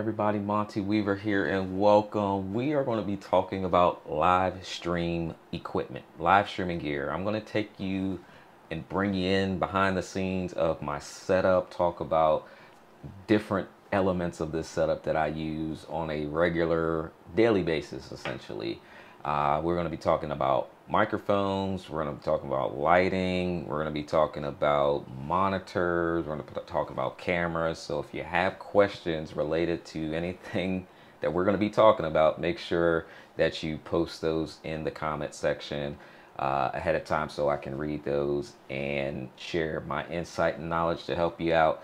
everybody? Monte Weaver here and welcome. We are going to be talking about live stream equipment, live streaming gear. I'm going to take you and bring you in behind the scenes of my setup, talk about different elements of this setup that I use on a regular daily basis, essentially. We're going to be talking about microphones, we're going to be talking about lighting, we're going to be talking about monitors, we're going to be talking about cameras. So if you have questions related to anything that we're going to be talking about, make sure that you post those in the comment section ahead of time so I can read those and share my insight and knowledge to help you out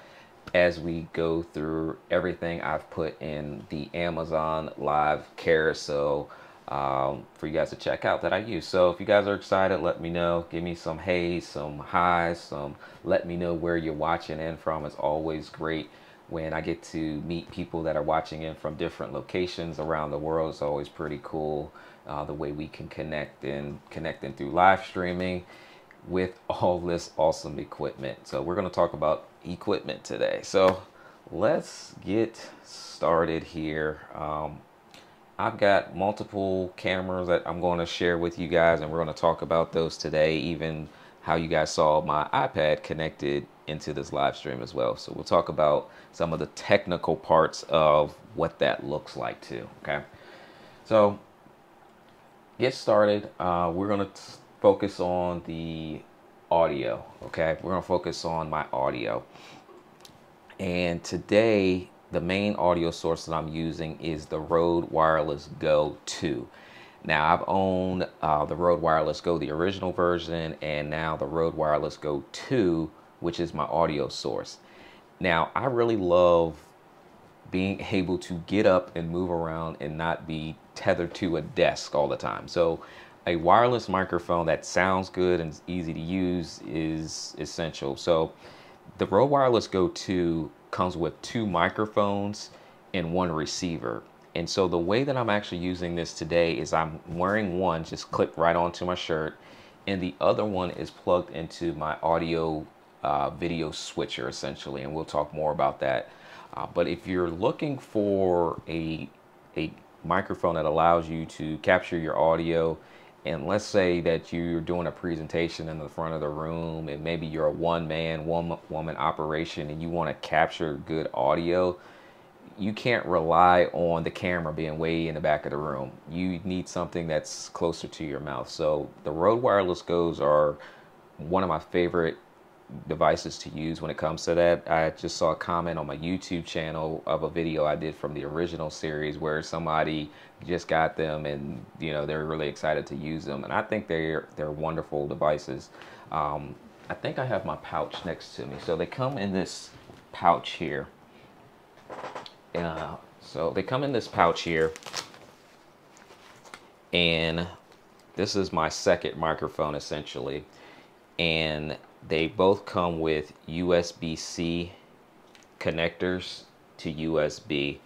as we go through everything I've put in the Amazon live carousel for you guys to check out that I use. So if you guys are excited, let me know. Give me some hays, some highs, let me know where you're watching in from. It's always great when I get to meet people that are watching in from different locations around the world. It's always pretty cool the way we can connecting through live streaming with all this awesome equipment. So we're going to talk about equipment today. So let's get started here. I've got multiple cameras that I'm going to share with you guys, and we're going to talk about those today, even how you guys saw my iPad connected into this live stream as well. So we'll talk about some of the technical parts of what that looks like too. Okay, so get started. We're going to focus on the audio. Okay, we're going to focus on my audio, and today the main audio source that I'm using is the Rode Wireless Go 2. Now I've owned the Rode Wireless Go, the original version, and now the Rode Wireless Go 2, which is my audio source. Now I really love being able to get up and move around and not be tethered to a desk all the time. So a wireless microphone that sounds good and is easy to use is essential. So the Rode Wireless Go 2 comes with 2 microphones and 1 receiver. And so the way that I'm actually using this today is I'm wearing one just clipped right onto my shirt, and the other one is plugged into my audio video switcher essentially, and we'll talk more about that. But if you're looking for a microphone that allows you to capture your audio, and let's say that you're doing a presentation in the front of the room and maybe you're a one-man, woman operation and you want to capture good audio, you can't rely on the camera being way in the back of the room. You need something that's closer to your mouth. So the Rode Wireless Go's are one of my favorite devices to use when it comes to that. I just saw a comment on my YouTube channel of a video I did from the original series where somebody just got them and they're really excited to use them, and I think they're wonderful devices. I think I have my pouch next to me, so they come in this pouch here. So they come in this pouch here, and this is my second microphone essentially, and they both come with USB-C connectors to USB.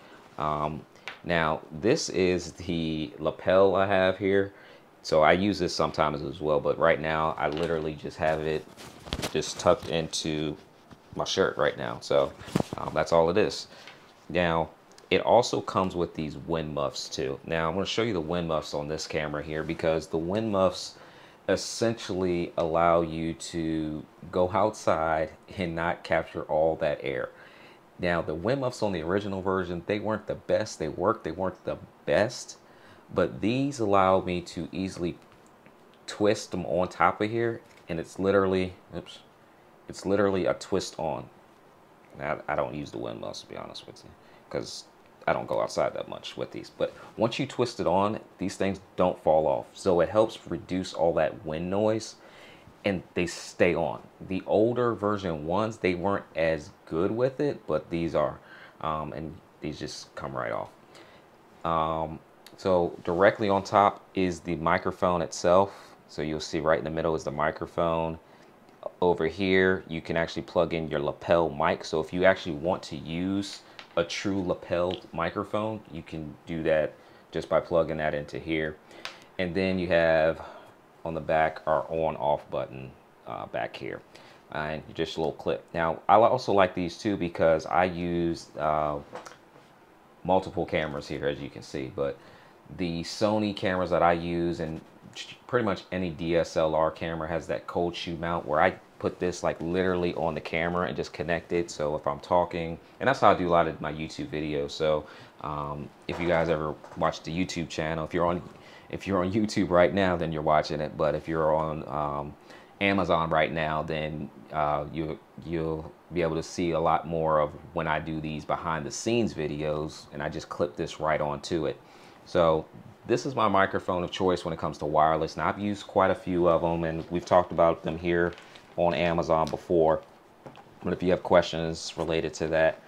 Now this is the lapel I have here, so I use this sometimes as well, but right now I literally just have it just tucked into my shirt right now. So that's all it is. Now it also comes with these wind muffs too. Now I'm going to show you the wind muffs on this camera here, because the wind muffs essentially allow you to go outside and not capture all that air. Now the wind muffs on the original version, they weren't the best. They worked, they weren't the best, but these allow me to easily twist them on top of here, and it's literally, it's literally a twist on. Now I don't use the wind muffs, to be honest with you, because I don't go outside that much with these, but once you twist it on, these things don't fall off. So it helps reduce all that wind noise, and they stay on. The older version ones, they weren't as good with it, but these are, and these just come right off. So directly on top is the microphone itself. So you'll see right in the middle is the microphone. Over here, you can actually plug in your lapel mic. So if you actually want to use a true lapel microphone, you can do that just by plugging that into here. And then you have on the back our on off button back here, and just a little clip. Now I also like these too because I use multiple cameras here, as you can see, but the Sony cameras that I use, and pretty much any DSLR camera, has that cold shoe mount where I put this like literally on the camera and just connect it. So if I'm talking, and that's how I do a lot of my YouTube videos. So if you guys ever watch the YouTube channel, if you're on YouTube right now, then you're watching it. But if you're on Amazon right now, then you'll be able to see a lot more of when I do these behind the scenes videos, and I just clip this right onto it. So this is my microphone of choice when it comes to wireless. Now I've used quite a few of them, and we've talked about them here on Amazon before. But if you have questions related to that,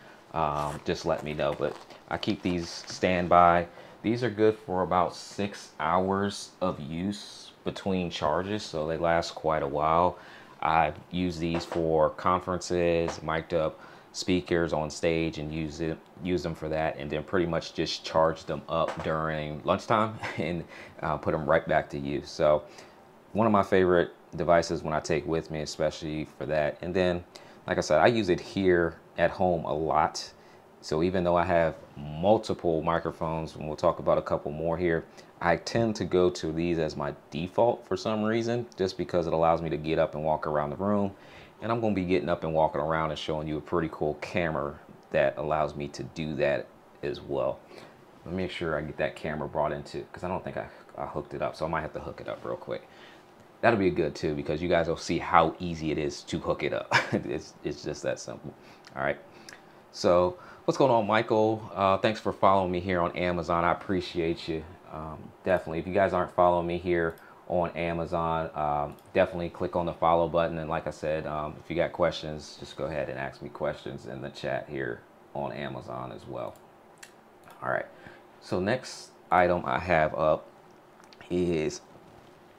just let me know. But I keep these standby. These are good for about 6 hours of use between charges, so they last quite a while. I've used these for conferences, mic'd up speakers on stage, and use them for that, and then pretty much just charge them up during lunchtime and put them right back to use. So one of my favorite devices when I take with me, especially for that. And then, like I said, I use it here at home a lot. So even though I have multiple microphones, and we'll talk about a couple more here, I tend to go to these as my default for some reason, just because it allows me to get up and walk around the room. And I'm going to be getting up and walking around and showing you a pretty cool camera that allows me to do that as well. Let me make sure I get that camera brought into, because I don't think I hooked it up, so I might have to hook it up real quick. That'll be good too, because you guys will see how easy it is to hook it up. It's just that simple. All right. So what's going on, Michael? Thanks for following me here on Amazon. I appreciate you. Definitely. If you guys aren't following me here on Amazon, definitely click on the follow button. And like I said, if you got questions, just go ahead and ask me questions in the chat here on Amazon as well. All right. So next item I have up is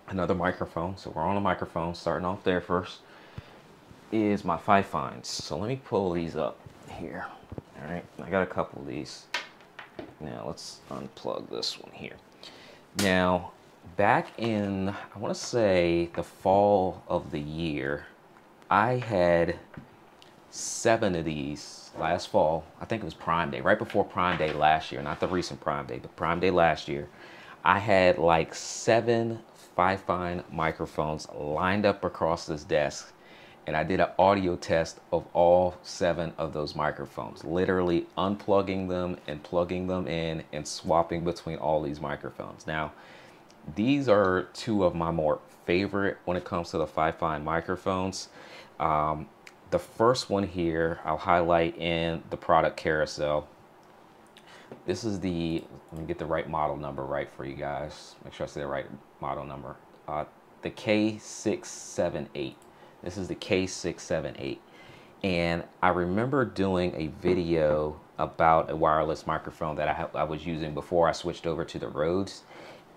another microphone. So we're on a microphone. Starting off there first is my Five Finds. So let me pull these up here. All right, I got a couple of these. Now let's unplug this one here. Now, back in, I want to say the fall of the year, I had 7 of these last fall. I think it was Prime Day, right before Prime Day last year, not the recent Prime Day, but Prime Day last year. I had like 7 Five Find microphones lined up across this desk, and I did an audio test of all 7 of those microphones, literally unplugging them and plugging them in and swapping between all these microphones. Now, these are 2 of my more favorite when it comes to the Five Find microphones. The first one here, I'll highlight in the product carousel. This is the, let me get the right model number right for you guys. Make sure I say the right model number. The K678. This is the K678. And I remember doing a video about a wireless microphone that I was using before I switched over to the Rhodes.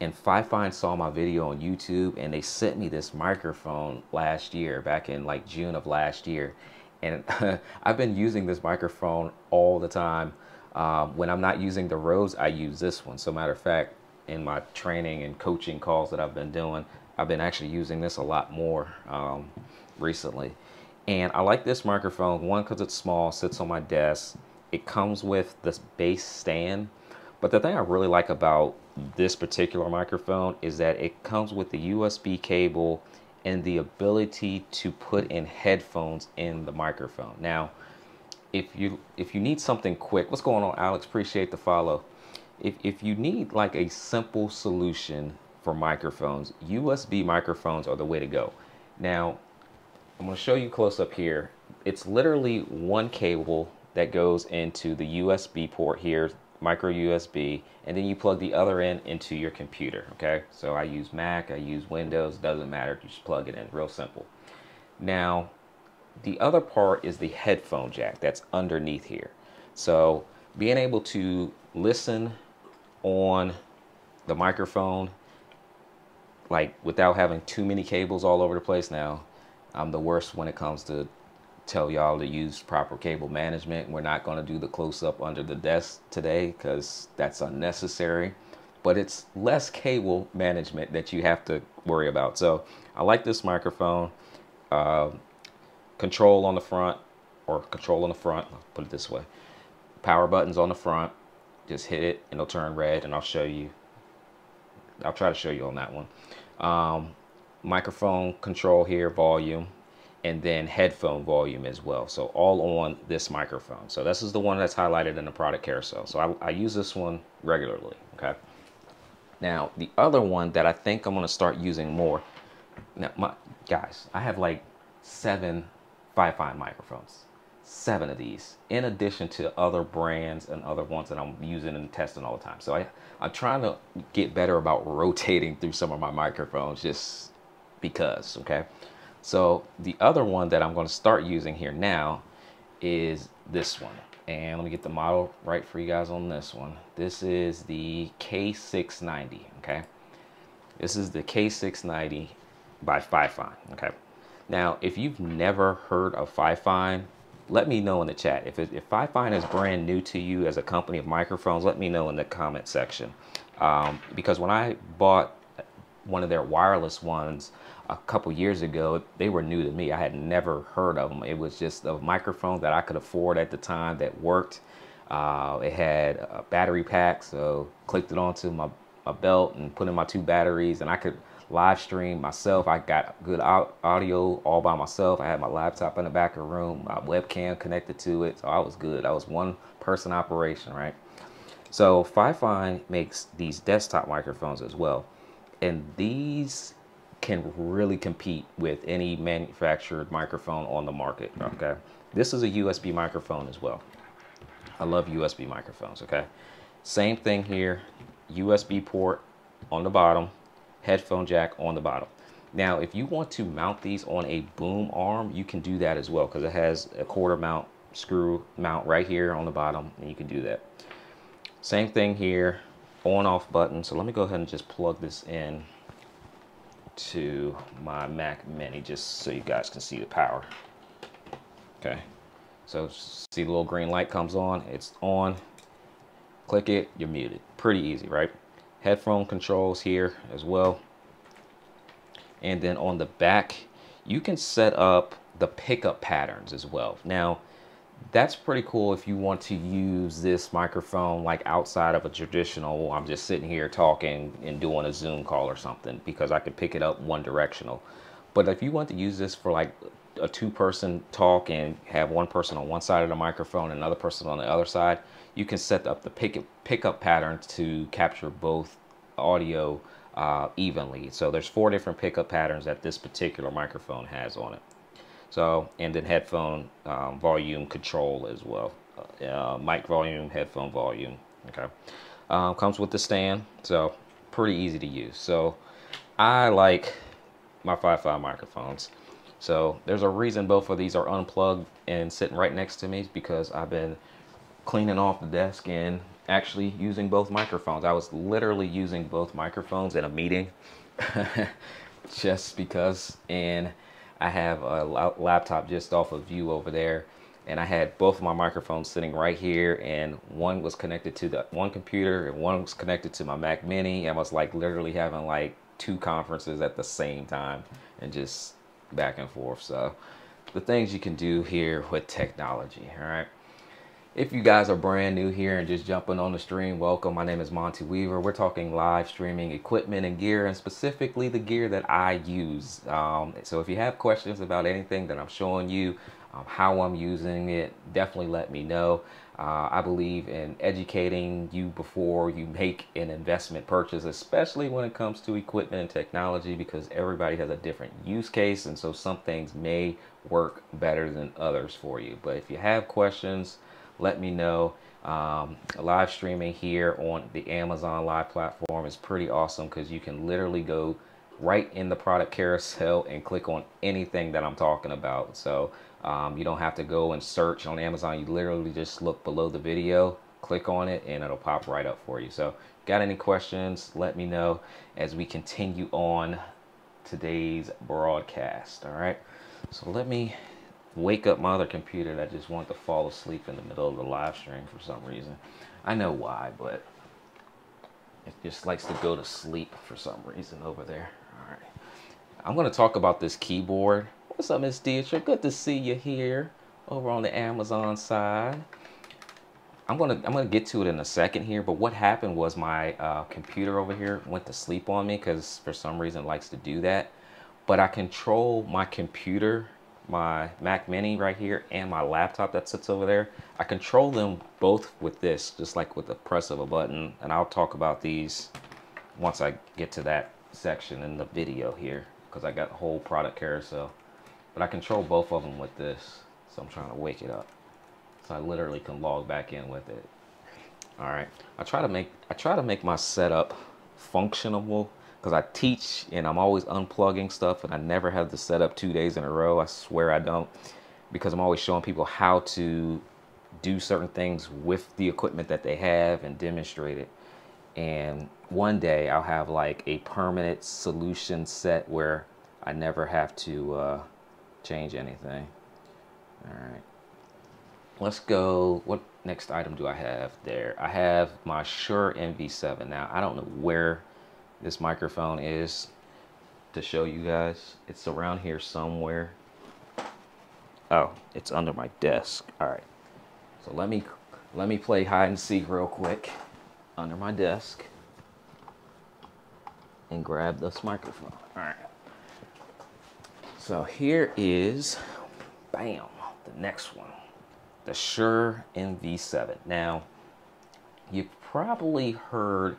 And Five Find saw my video on YouTube, and they sent me this microphone last year, back in like June of last year. And I've been using this microphone all the time. When I'm not using the Rhodes, I use this one. So matter of fact, in my training and coaching calls that I've been doing, I've been actually using this a lot more recently. And I like this microphone, one, because it's small, sits on my desk. It comes with this base stand. But the thing I really like about this particular microphone is that it comes with the USB cable and the ability to put in headphones in the microphone. Now, if you need something quick, what's going on, Alex? Appreciate the follow. If you need like a simple solution for microphones, USB microphones are the way to go. Now, I'm going to show you close up here. It's literally one cable that goes into the USB port here, micro USB, and then you plug the other end into your computer. Okay, so I use Mac, I use Windows, doesn't matter, you just plug it in, real simple. Now, the other part is the headphone jack that's underneath here. So being able to listen on the microphone, like without having too many cables all over the place. Now, I'm the worst when it comes to tell y'all to use proper cable management. We're not going to do the close-up under the desk today because that's unnecessary, but it's less cable management that you have to worry about. So I like this microphone. Control on the front, or control on the front, I'll put it this way. Power buttons on the front, just hit it and it'll turn red, and I'll try to show you on that one. Microphone control here, volume, and then headphone volume as well. So all on this microphone. So this is the one that's highlighted in the product carousel. So I use this one regularly, okay? Now, the other one that I think I'm gonna start using more, now guys, I have like 7 Fi-Fi microphones. 7 of these, in addition to other brands and other ones that I'm using and testing all the time. So I'm trying to get better about rotating through some of my microphones just because, okay? So the other one that I'm going to start using here now is this one. And let me get the model right for you guys on this one. This is the K690, okay? This is the K690 by Fi-Fi, okay? Now, if you've never heard of Fi-Fi, let me know in the chat. If Fi-Fi is brand new to you as a company of microphones, let me know in the comment section. Because when I bought one of their wireless ones a couple years ago, they were new to me. I had never heard of them. It was just a microphone that I could afford at the time that worked. It had a battery pack, so clicked it onto my belt and put in my 2 batteries, and I could live stream myself. I got good audio all by myself. I had my laptop in the back of the room, my webcam connected to it, so I was good. I was one person operation, right? So Fi-Fi makes these desktop microphones as well, and these can really compete with any manufactured microphone on the market, okay? This is a USB microphone as well. I love USB microphones, okay? Same thing here, USB port on the bottom, headphone jack on the bottom. Now, if you want to mount these on a boom arm, you can do that as well, because it has a quarter mount screw mount right here on the bottom, and you can do that. Same thing here, on off button. So let me go ahead and just plug this in to my Mac Mini just so you guys can see the power. Okay, so see the little green light comes on, it's on, click it, you're muted. Pretty easy, right? Headphone controls here as well. And then on the back, you can set up the pickup patterns as well. Now, that's pretty cool if you want to use this microphone like outside of a traditional, I'm just sitting here talking and doing a Zoom call or something, because I could pick it up one directional. But if you want to use this for like a 2-person talk and have one person on one side of the microphone and another person on the other side, you can set up the pickup pattern to capture both audio evenly. So there's 4 different pickup patterns that this particular microphone has on it. So, and then headphone volume control as well. Mic volume, headphone volume, okay. Comes with the stand, so pretty easy to use. So I like my Fi-Fi microphones. So there's a reason both of these are unplugged and sitting right next to me, because I've been cleaning off the desk and actually using both microphones. I was literally using both microphones in a meeting just because, and I have a laptop just off of view over there, and I had both of my microphones sitting right here, and one was connected to the one computer and one was connected to my Mac Mini. I was like literally having like 2 conferences at the same time and just back and forth. So the things you can do here with technology, all right? If you guys are brand new here and just jumping on the stream, welcome. My name is Monte Weaver. We're talking live streaming equipment and gear, and specifically the gear that I use. So if you have questions about anything that I'm showing you, how I'm using it, definitely let me know. I believe in educating you before you make an investment purchase, especially when it comes to equipment and technology, because everybody has a different use case, and so some things may work better than others for you. But if you have questions, let me know. Live streaming here on the Amazon Live platform is pretty awesome, because you can literally go right in the product carousel and click on anything that I'm talking about. So you don't have to go and search on Amazon. You literally just look below the video, click on it, and it'll pop right up for you. So got any questions, let me know as we continue on today's broadcast. All right, so let me wake up my other computer that just wanted to fall asleep in the middle of the live stream for some reason. I know why, but it just likes to go to sleep for some reason over there. All right, I'm going to talk about this keyboard. What's up, Miss Dietrich? Good to see you here over on the Amazon side. I'm gonna get to it in a second here, but what happened was my computer over here went to sleep on me because for some reason it likes to do that. But I control my computer, my Mac Mini right here, and my laptop that sits over there. I control them both with this, just like with the press of a button. And I'll talk about these once I get to that section in the video here, because I got a whole product carousel. But I control both of them with this, so I'm trying to wake it up. So I literally can log back in with it. All right, I try to make my setup functional because I teach and I'm always unplugging stuff, and I never have the setup 2 days in a row. I swear I don't, because I'm always showing people how to do certain things with the equipment that they have and demonstrate it. And one day I'll have like a permanent solution set where I never have to change anything. All right. Let's go. What next item do I have there? I have my Shure Mv7. Now, I don't know where this microphone is to show you guys. It's around here somewhere. Oh, it's under my desk. All right. So let me play hide and seek real quick under my desk and grab this microphone. All right. So here is, bam, the next one. The Shure Mv7. Now, you've probably heard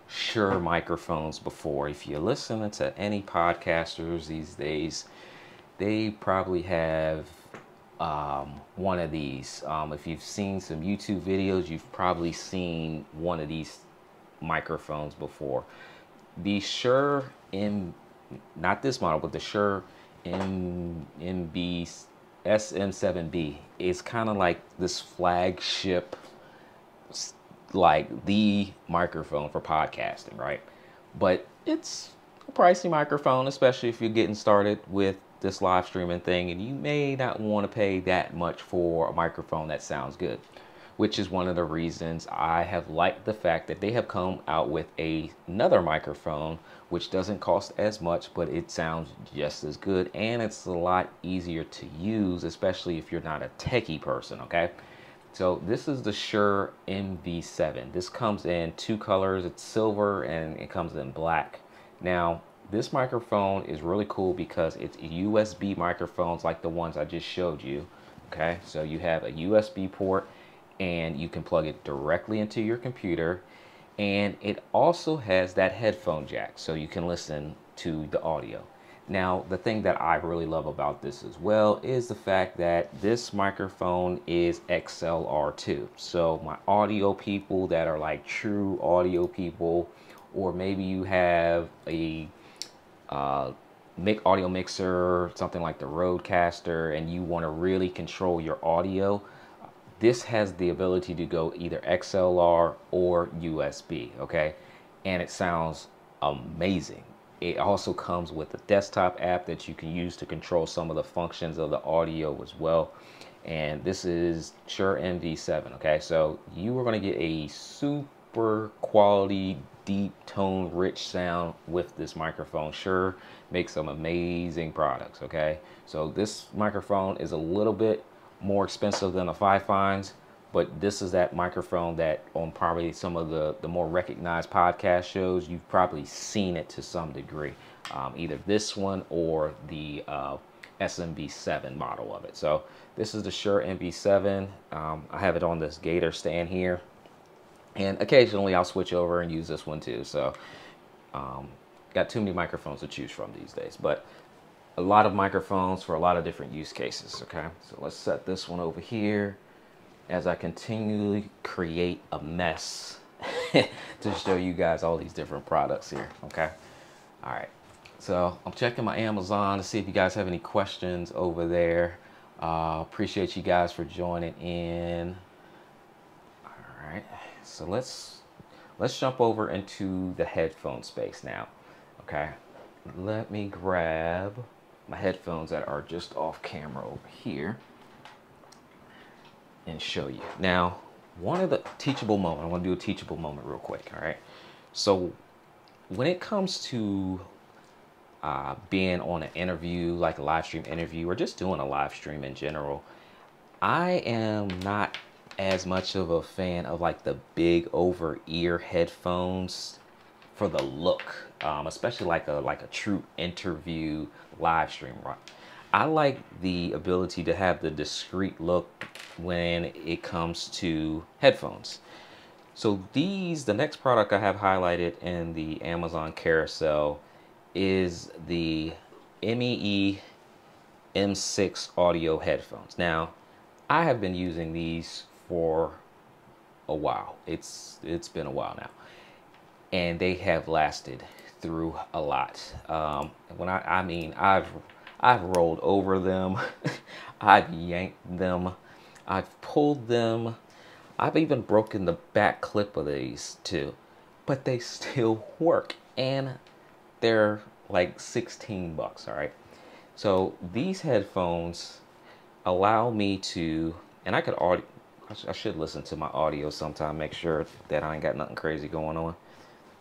Shure microphones before. If you're listening to any podcasters these days, they probably have one of these. If you've seen some YouTube videos, you've probably seen one of these microphones before. The Shure not this model, but the Shure SM7B is kind of like this flagship, like the microphone for podcasting, right? But it's a pricey microphone, especially if you're getting started with this live streaming thing, and you may not want to pay that much for a microphone that sounds good, which is one of the reasons I have liked the fact that they have come out with another microphone which doesn't cost as much, but it sounds just as good, and it's a lot easier to use, especially if you're not a techie person, okay? So this is the Shure Mv7. This comes in two colors. It's silver and it comes in black. Now, this microphone is really cool because it's USB microphones like the ones I just showed you, okay? So you have a USB port and you can plug it directly into your computer, and it also has that headphone jack so you can listen to the audio. Now, the thing that I really love about this as well is the fact that this microphone is XLR2. So my audio people that are like true audio people, or maybe you have a audio mixer, something like the Rodecaster, and you want to really control your audio, this has the ability to go either XLR or USB, okay? And it sounds amazing. It also comes with a desktop app that you can use to control some of the functions of the audio as well. And this is Shure Mv7, okay? So you are going to get a super quality, deep tone, rich sound with this microphone. Shure makes some amazing products, okay? So this microphone is a little bit more expensive than the Five Finds, but this is that microphone that on probably some of the more recognized podcast shows, you've probably seen it to some degree, either this one or the SMV7 model of it. So this is the Shure Mv7. I have it on this Gator stand here, and occasionally I'll switch over and use this one too. So got too many microphones to choose from these days, but a lot of microphones for a lot of different use cases, okay? So let's set this one over here as I continually create a mess to show you guys all these different products here, okay? All right, so I'm checking my Amazon to see if you guys have any questions over there. Appreciate you guys for joining in. All right, so let's jump over into the headphone space now, okay? Let me grab my headphones that are just off camera over here and show you. Now, one of the teachable moments, I want to do a teachable moment real quick, all right? So when it comes to being on an interview, like a live stream interview, or just doing a live stream in general, I am not as much of a fan of like the big over ear headphones for the look, especially like a true interview live stream. Right? I like the ability to have the discreet look when it comes to headphones. So the next product I have highlighted in the Amazon carousel is the MEE M6 audio headphones. Now, I have been using these for a while. It's been a while now, and they have lasted through a lot. When I mean I've rolled over them, I've yanked them, I've pulled them, I've even broken the back clip of these too, but they still work, and they're like 16 bucks. All right. So these headphones allow me to, and I could audio, I should listen to my audio sometime, make sure that I ain't got nothing crazy going on.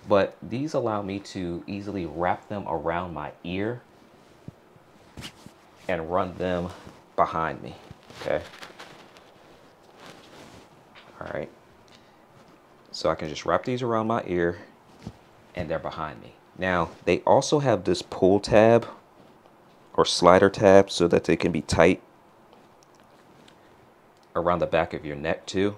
But these allow me to easily wrap them around my ear and run them behind me. Okay. All right. So I can just wrap these around my ear and they're behind me. Now, they also have this pull tab or slider tab so that they can be tight around the back of your neck too.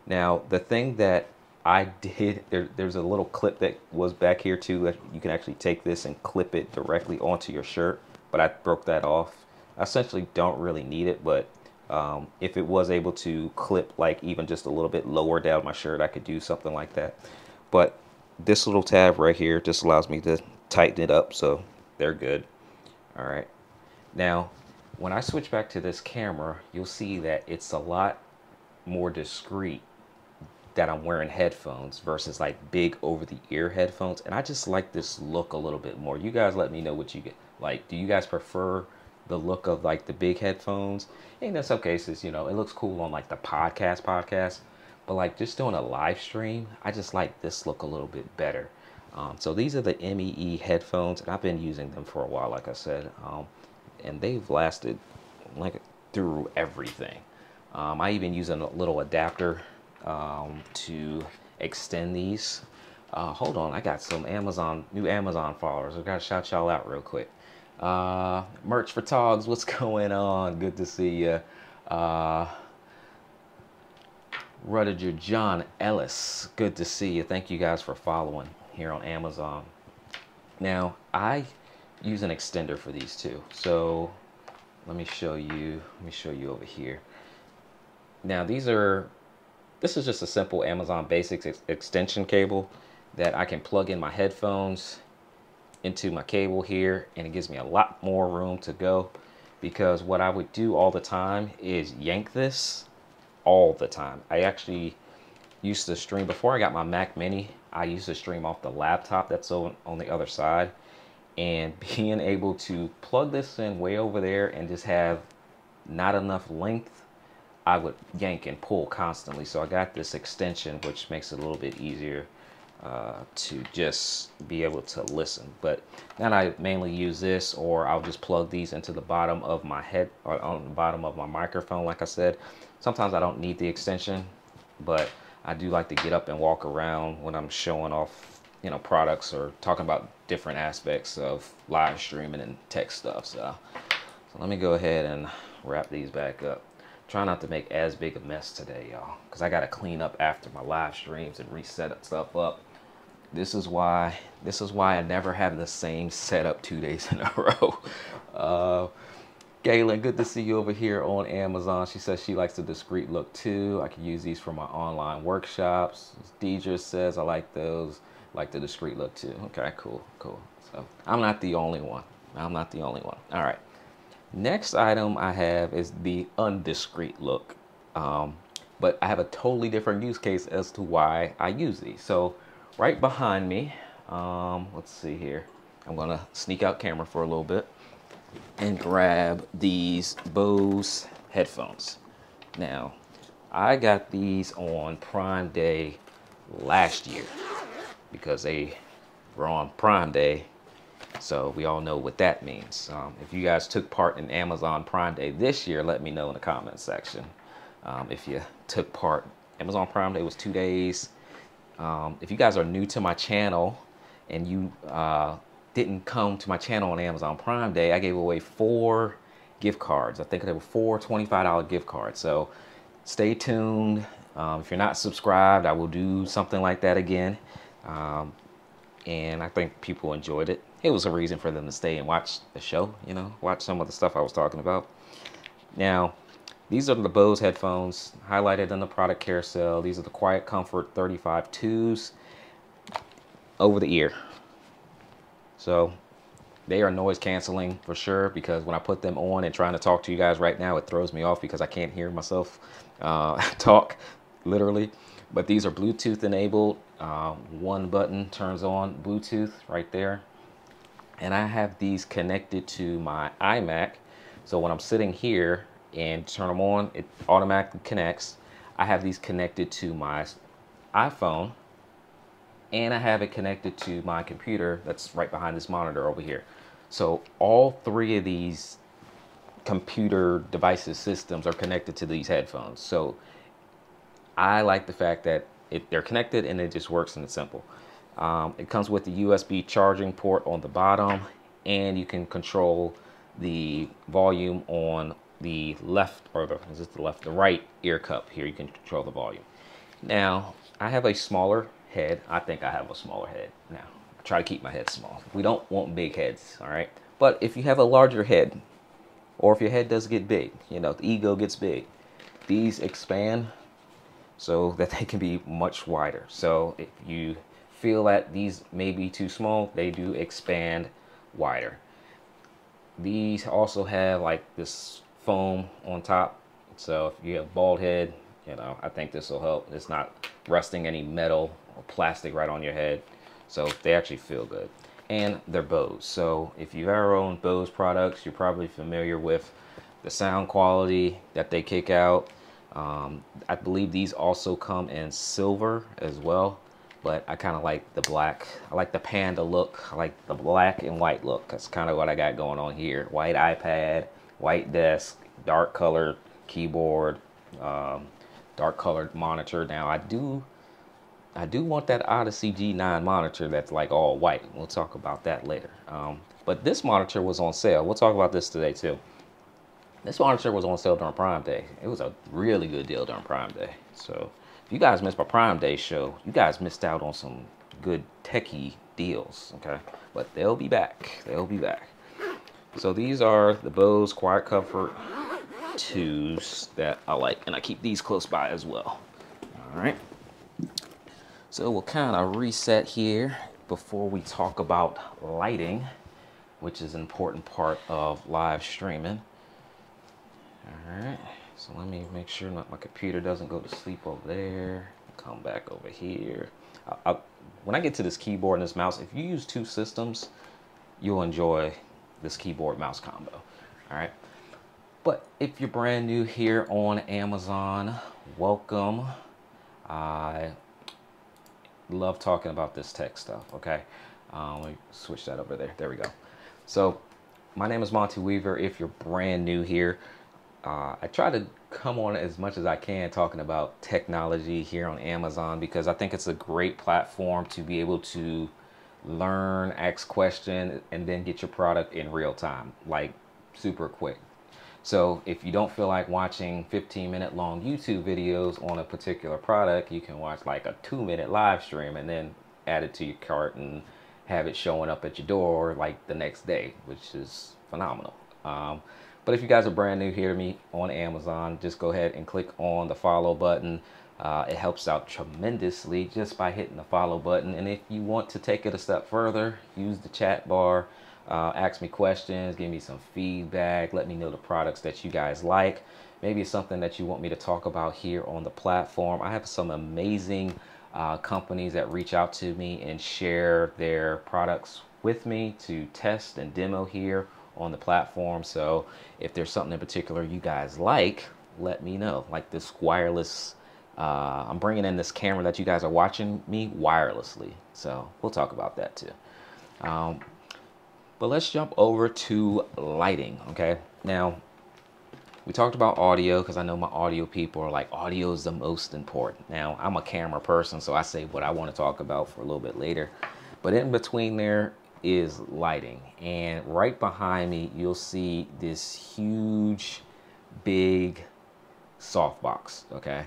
Now, the thing that I did, there's a little clip that was back here too that you can actually take this and clip it directly onto your shirt, but I broke that off. I essentially don't really need it, but if it was able to clip like even just a little bit lower down my shirt, I could do something like that. But this little tab right here just allows me to tighten it up, so they're good. All right. Now, when I switch back to this camera, you'll see that it's a lot more discreet that I'm wearing headphones versus like big over the ear headphones. And I just like this look a little bit more. You guys let me know what you get. Like, do you guys prefer the look of like the big headphones? And in some cases, you know, it looks cool on like the podcast, but like just doing a live stream, I just like this look a little bit better. So these are the MEE headphones, and I've been using them for a while, like I said, and they've lasted like through everything. I even use a little adapter to extend these. Hold on, I got some new Amazon followers. I gotta shout y'all out real quick. Merch for Togs, what's going on? Good to see you. Rudiger John Ellis, good to see you. Thank you guys for following here on Amazon. Now, I use an extender for these too. So let me show you over here. Now this is just a simple Amazon Basics extension cable that I can plug in my headphones into my cable here, and it gives me a lot more room to go, because what I would do all the time is yank this all the time. I actually used to stream, before I got my Mac Mini, I used to stream off the laptop that's on the other side, and being able to plug this in way over there and just have not enough length, I would yank and pull constantly. So I got this extension, which makes it a little bit easier to just be able to listen. But then I mainly use this, or I'll just plug these into the bottom of my head, or on the bottom of my microphone. Like I said, sometimes I don't need the extension, but I do like to get up and walk around when I'm showing off, you know, products or talking about different aspects of live streaming and tech stuff. So let me go ahead and wrap these back up. Try not to make as big a mess today, y'all, because I got to clean up after my live streams and reset stuff up. This is why I never have the same setup 2 days in a row. Galen, good to see you over here on Amazon. She says she likes the discreet look too. I can use these for my online workshops. Deidre says I like those, like the discreet look too. Okay, cool. So I'm not the only one. All right. Next item I have is the undiscreet look. But I have a totally different use case as to why I use these. So right behind me, let's see here. I'm gonna sneak out camera for a little bit and grab these Bose headphones. Now, I got these on Prime Day last year because they were on Prime Day, so we all know what that means. If you guys took part in Amazon Prime Day this year, let me know in the comments section. if you took part. Amazon Prime Day was 2 days. If you guys are new to my channel and you didn't come to my channel on Amazon Prime Day, I gave away 4 gift cards. I think they were 4 $25 gift cards. So stay tuned. If you're not subscribed, I will do something like that again. And I think people enjoyed it. It was a reason for them to stay and watch the show, you know, watch some of the stuff I was talking about. Now, these are the Bose headphones highlighted in the product carousel. These are the Quiet Comfort 35-2s over the ear. So they are noise canceling for sure, because when I put them on and trying to talk to you guys right now, it throws me off because I can't hear myself talk, literally. But these are Bluetooth enabled. One button turns on Bluetooth right there. And I have these connected to my iMac. So when I'm sitting here and turn them on, it automatically connects. I have these connected to my iPhone, and I have it connected to my computer that's right behind this monitor over here. So all 3 of these computer devices systems are connected to these headphones. So I like the fact that they're connected and it just works and it's simple. It comes with the USB charging port on the bottom, and you can control the volume on the left, or the right ear cup here. You can control the volume. Now, I have a smaller head. I think I have a smaller head. Now, I try to keep my head small. We don't want big heads, all right? But if you have a larger head, or if your head does get big, you know, the ego gets big, these expand so that they can be much wider. So if you feel that these may be too small, they do expand wider. These also have like this foam on top. So if you have bald head, you know, I think this will help. It's not rusting any metal or plastic right on your head. So they actually feel good. And they're Bose. So if you've ever owned Bose products, you're probably familiar with the sound quality that they kick out. I believe these also come in silver as well, but I kind of like the black. I like the panda look. I like the black and white look. That's kind of what I got going on here. White iPad, white desk, dark colored keyboard, dark colored monitor. Now I do want that Odyssey G9 monitor that's like all white. We'll talk about that later. But this monitor was on sale. We'll talk about this today too. This monitor was on sale during Prime Day. It was a really good deal during Prime Day. So if you guys missed my Prime Day show, you guys missed out on some good techie deals, okay? But they'll be back. They'll be back. So these are the Bose Quiet Comfort 2s that I like, and I keep these close by as well. All right. So we'll kind of reset here before we talk about lighting, which is an important part of live streaming. All right, so let me make sure my computer doesn't go to sleep over there. Come back over here. When I get to this keyboard and this mouse, if you use 2 systems, you'll enjoy this keyboard mouse combo. All right, but if you're brand new here on Amazon, welcome. I love talking about this tech stuff. Okay, let me switch that over there. There we go. So my name is Monte Weaver. If you're brand new here, I try to come on as much as I can talking about technology here on Amazon, because I think it's a great platform to be able to learn, ask questions, and then get your product in real time, like super quick. So if you don't feel like watching 15-minute long YouTube videos on a particular product, you can watch like a 2-minute live stream and then add it to your cart and have it showing up at your door like the next day, which is phenomenal. But if you guys are brand new here to me on Amazon, just go ahead and click on the follow button. It helps out tremendously just by hitting the follow button. And if you want to take it a step further, use the chat bar, ask me questions, give me some feedback, let me know the products that you guys like. Maybe it's something that you want me to talk about here on the platform. I have some amazing companies that reach out to me and share their products with me to test and demo here on the platform. So if there's something in particular you guys like, let me know. Like this wireless, I'm bringing in this camera that you guys are watching me wirelessly. So we'll talk about that too. But let's jump over to lighting. Okay, now We talked about audio because I know my audio people are like, audio is the most important. Now, I'm a camera person, so I say what I want to talk about for a little bit later. But in between there is lighting. And right behind me, you'll see this huge, big softbox, okay,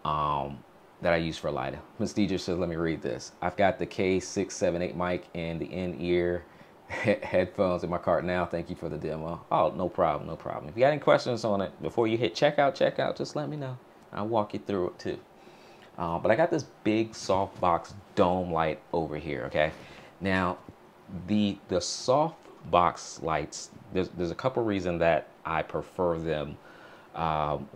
that I use for lighting. Ms. Deidre says, let me read this. I've got the K678 mic and the in-ear headphones in my cart now. Thank you for the demo. Oh, no problem, no problem. If you got any questions on it before you hit checkout, just let me know. I'll walk you through it too. But I got this big softbox dome light over here, okay? Now, the softbox lights, there's a couple reasons that I prefer them.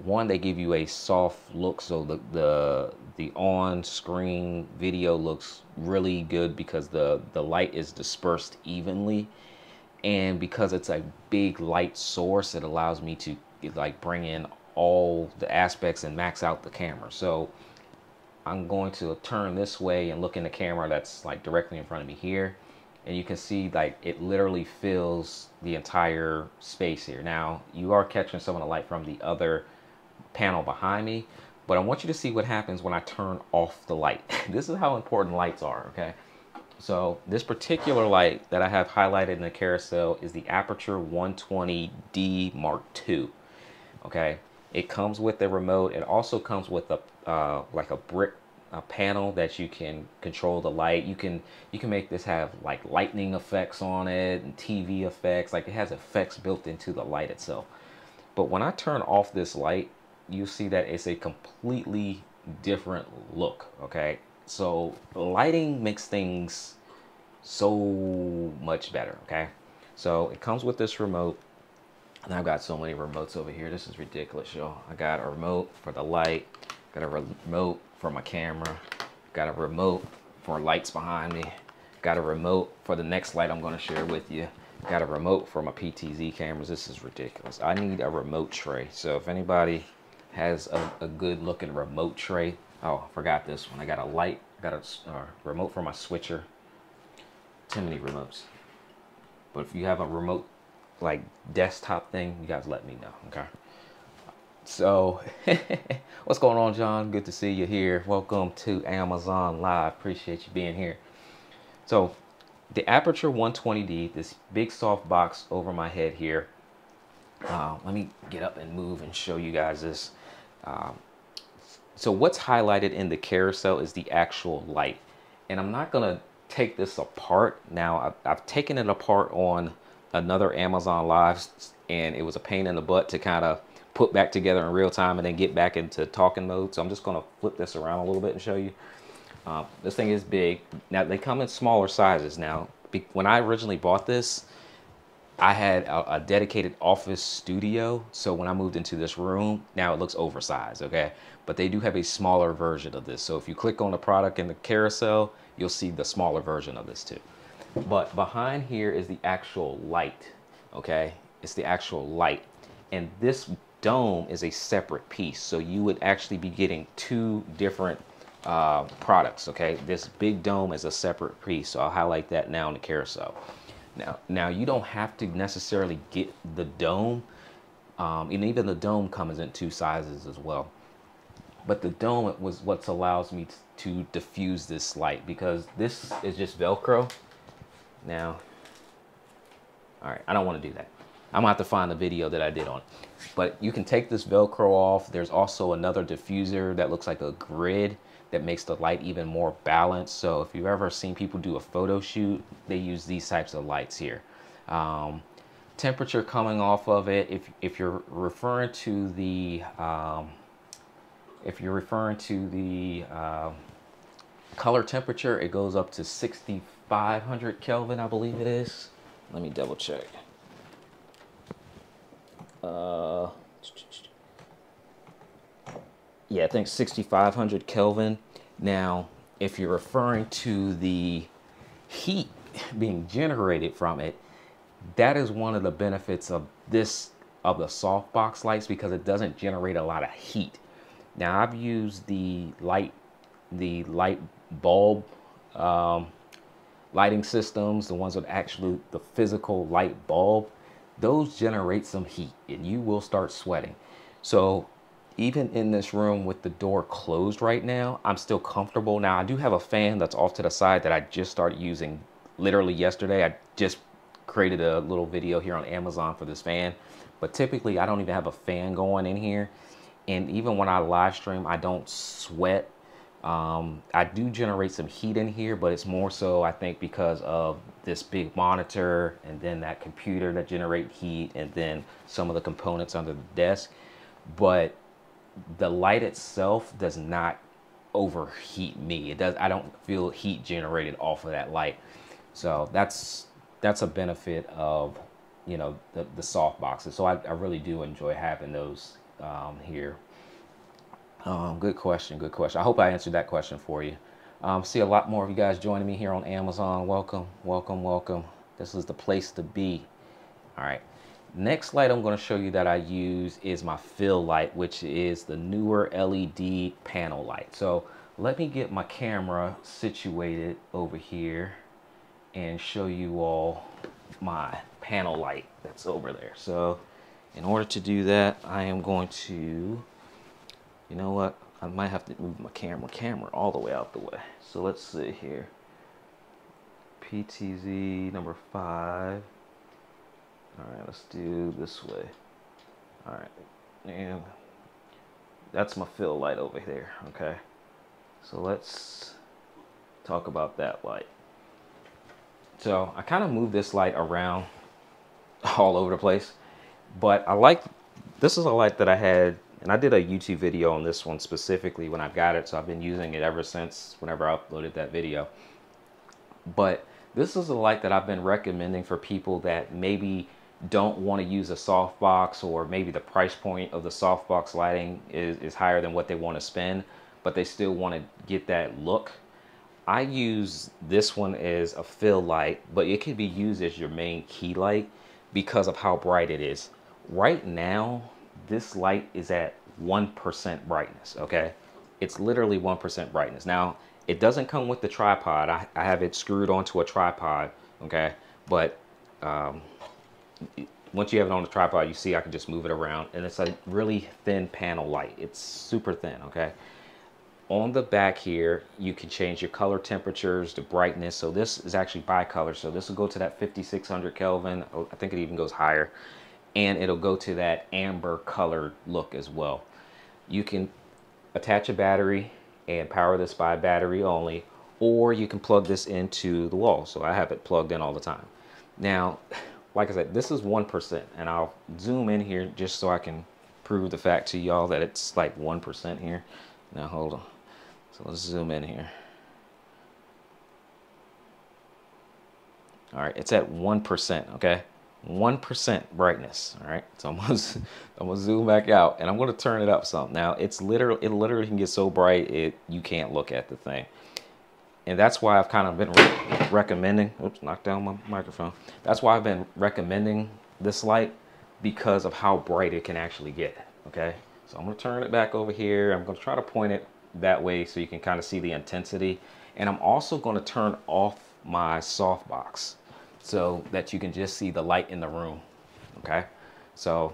One, they give you a soft look, so the on-screen video looks really good because the light is dispersed evenly, and because it's a big light source, it allows me to like bring in all the aspects and max out the camera. So I'm going to turn this way and look in the camera that's like directly in front of me here, and you can see like it literally fills the entire space here. Now you are catching some of the light from the other panel behind me, but I want you to see what happens when I turn off the light. This is how important lights are, okay? So this particular light that I have highlighted in the carousel is the Aperture 120D Mark II, okay? It comes with the remote. It also comes with a like a brick panel that you can control the light. You can make this have like lightning effects on it and TV effects. Like it has effects built into the light itself. But when I turn off this light, you see that it's a completely different look, okay? So lighting makes things so much better, okay? So it comes with this remote. And I've got so many remotes over here. This is ridiculous, y'all. I got a remote for the light, got a remote for my camera, got a remote for lights behind me, got a remote for the next light I'm going to share with you, got a remote for my Ptz cameras. This is ridiculous. I need a remote tray. So if anybody has a good looking remote tray, oh, I forgot this one. I got a light, I got a remote for my switcher. Too many remotes. But if you have a remote like desktop thing, you guys let me know, okay? So what's going on, John? Good to see you here. Welcome to Amazon Live. Appreciate you being here. So the Aperture 120D, this big soft box over my head here. Let me get up and move and show you guys this. So what's highlighted in the carousel is the actual light, and I'm not gonna take this apart now. I've taken it apart on another Amazon Live, and it was a pain in the butt to kind of put back together in real time and then get back into talking mode. So I'm just going to flip this around a little bit and show you. This thing is big. Now they come in smaller sizes. Now when I originally bought this, I had a dedicated office studio, so when I moved into this room, now it looks oversized, okay? But they do have a smaller version of this. So if you click on the product in the carousel, you'll see the smaller version of this too. But behind here is the actual light, okay? It's the actual light. And this dome is a separate piece. So you would actually be getting two different products, okay? This big dome is a separate piece. So I'll highlight that now in the carousel. Now you don't have to necessarily get the dome. And even the dome comes in two sizes as well. But the dome was what allows me to diffuse this light, because this is just Velcro. Now, all right, I don't want to do that. I'm gonna have to find the video that I did on it. But you can take this Velcro off. There's also another diffuser that looks like a grid that makes the light even more balanced. So if you've ever seen people do a photo shoot, they use these types of lights here. Temperature coming off of it, if you're referring to the color temperature, it goes up to 6,500 Kelvin, I believe it is. Let me double check. Yeah, I think 6,500 Kelvin. Now, if you're referring to the heat being generated from it, that is one of the benefits of the softbox lights, because it doesn't generate a lot of heat. Now, I've used the light bulb lighting systems, the ones with actually the physical light bulb. those generate some heat and you will start sweating. So even in this room with the door closed right now, I'm still comfortable. Now I do have a fan that's off to the side that I just started using literally yesterday. I just created a little video here on Amazon for this fan, but typically I don't even have a fan going in here. And even when I live stream, I don't sweat. I do generate some heat in here, but it's more so I think because of this big monitor and then that computer that generate heat and then some of the components under the desk. But the light itself does not overheat me. It does. I don't feel heat generated off of that light. So that's a benefit of, you know, the soft boxes. So I really do enjoy having those here. Good question. Good question. I hope I answered that question for you. See a lot more of you guys joining me here on Amazon. Welcome, welcome, welcome. This is the place to be. All right. Next light I'm going to show you that I use is my fill light, which is the newer LED panel light. So let me get my camera situated over here and show you all my panel light that's over there. So in order to do that, I am going to, you know what, I might have to move my camera all the way out the way. So let's see here. PTZ number 5. All right, let's do this way. All right, and that's my fill light over there, okay? So let's talk about that light. So I kind of moved this light around all over the place, but I like, this is a light that I had, and I did a YouTube video on this one specifically when I got it, so I've been using it ever since whenever I uploaded that video. But this is a light that I've been recommending for people that maybe don't want to use a softbox, or maybe the price point of the softbox lighting is higher than what they want to spend, but they still want to get that look. I use this one as a fill light, but it can be used as your main key light because of how bright it is. Right now, this light is at 1% brightness, okay? It's literally 1% brightness. Now, it doesn't come with the tripod. I have it screwed onto a tripod, okay? But once you have it on the tripod, you see I can just move it around, and it's a really thin panel light. It's super thin, okay? On the back here, you can change your color temperatures, the brightness. So this is actually bicolor. So this will go to that 5600 Kelvin. I think it even goes higher. And it'll go to that amber colored look as well. You can attach a battery and power this by battery only, or you can plug this into the wall. So I have it plugged in all the time. Now, like I said, this is 1%, and I'll zoom in here just so I can prove the fact to y'all that it's like 1% here. Now hold on. So let's zoom in here. All right, it's at 1%, okay? 1% brightness, all right? So I'm gonna zoom back out, and I'm gonna turn it up some. Now, it literally can get so bright, you can't look at the thing. And that's why I've kind of been recommending, oops, knocked down my microphone. That's why I've been recommending this light, because of how bright it can actually get, okay? So I'm gonna turn it back over here. I'm gonna try to point it that way so you can kind of see the intensity. And I'm also gonna turn off my softbox so that you can just see the light in the room, okay? So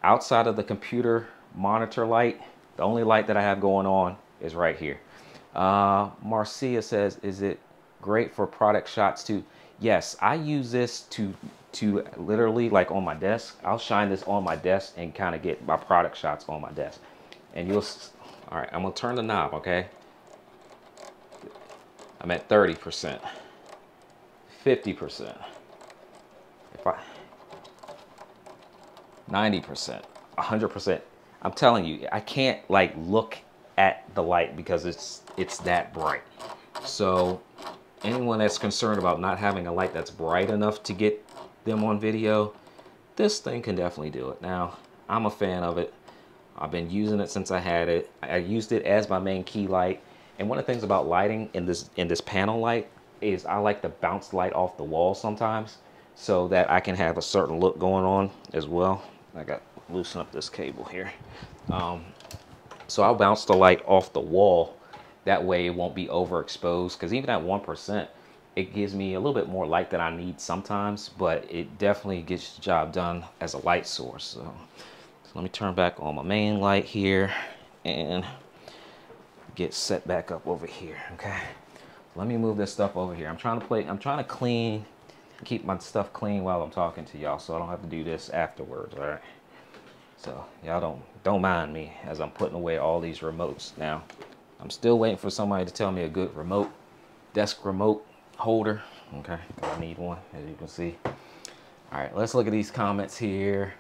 outside of the computer monitor light, the only light that I have going on is right here. Marcia says, is it great for product shots too? Yes, I use this to literally, like on my desk, I'll shine this on my desk and kind of get my product shots on my desk. And you'll, all right, I'm gonna turn the knob, okay? I'm at 30%, 50%, 90%, 100%. I'm telling you, I can't like look at the light because it's that bright. So anyone that's concerned about not having a light that's bright enough to get them on video, this thing can definitely do it. Now, I'm a fan of it. I've been using it since I had it. I used it as my main key light. And one of the things about lighting in this panel light is I like to bounce light off the wall sometimes so that I can have a certain look going on as well. I got to loosen up this cable here. So I'll bounce the light off the wall. That way it won't be overexposed, because even at 1%, It gives me a little bit more light than I need sometimes, but it definitely gets the job done as a light source. So let me turn back on my main light here and get set back up over here. Okay, let me move this stuff over here. I'm trying to keep my stuff clean while I'm talking to y'all, so I don't have to do this afterwards. All right, so y'all don't mind me as I'm putting away all these remotes. Now I'm still waiting for somebody to tell me a good desk remote holder. Okay, I need one, as you can see. All right, let's look at these comments here.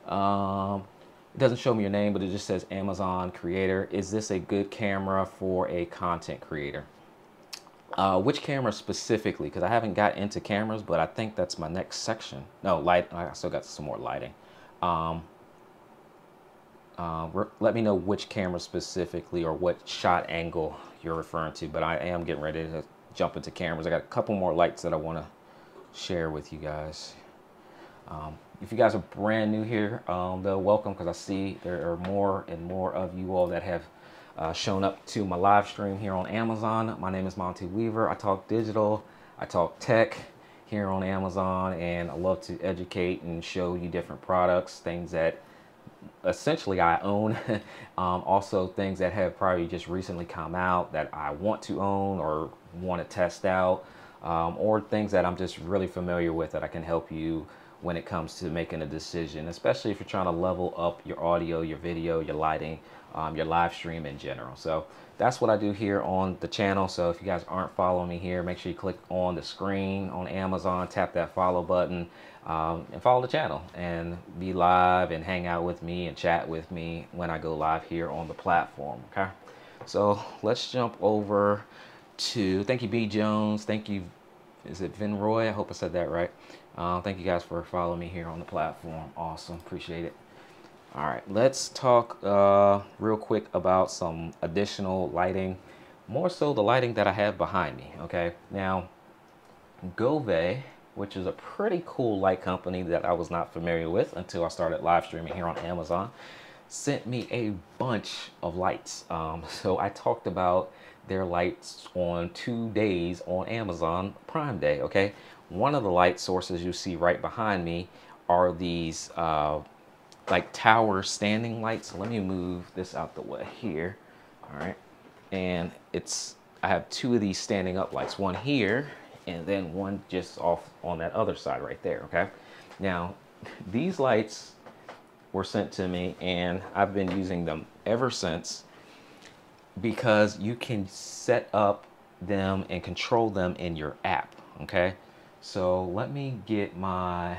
It doesn't show me your name, but it just says Amazon creator. Is this a good camera for a content creator? Which camera specifically? Because I haven't got into cameras, but I think that's my next section. No, light. I still got some more lighting. Let me know which camera specifically or what shot angle you're referring to. But I am getting ready to jump into cameras. I got a couple more lights that I want to share with you guys. If you guys are brand new here, though, welcome, because I see there are more and more of you all that have shown up to my live stream here on Amazon. My name is Monte Weaver. I talk digital, I talk tech here on Amazon, and I love to educate and show you different products, things that essentially I own. Also things that have probably just recently come out that I want to own or want to test out, or things that I'm just really familiar with that I can help you when it comes to making a decision, especially if you're trying to level up your audio, your video, your lighting, your live stream in general. So that's what I do here on the channel. So if you guys aren't following me here, make sure you click on the screen on Amazon, tap that follow button, and follow the channel and be live and hang out with me and chat with me when I go live here on the platform. Okay, so let's jump over to, thank you B Jones, thank you, is it Vinroy? I hope I said that right. Thank you guys for following me here on the platform. Awesome, appreciate it. All right, let's talk real quick about some additional lighting, more so the lighting that I have behind me. Okay, now Gove, which is a pretty cool light company that I was not familiar with until I started live streaming here on Amazon, sent me a bunch of lights. So I talked about their lights on 2 days on Amazon Prime Day. Okay, one of the light sources you see right behind me are these like tower standing lights. So let me move this out the way here. All right, and I have 2 of these standing up lights, one here and then one just off on that other side right there. Okay, now these lights were sent to me and I've been using them ever since, because you can set up them and control them in your app. Okay, so let me get my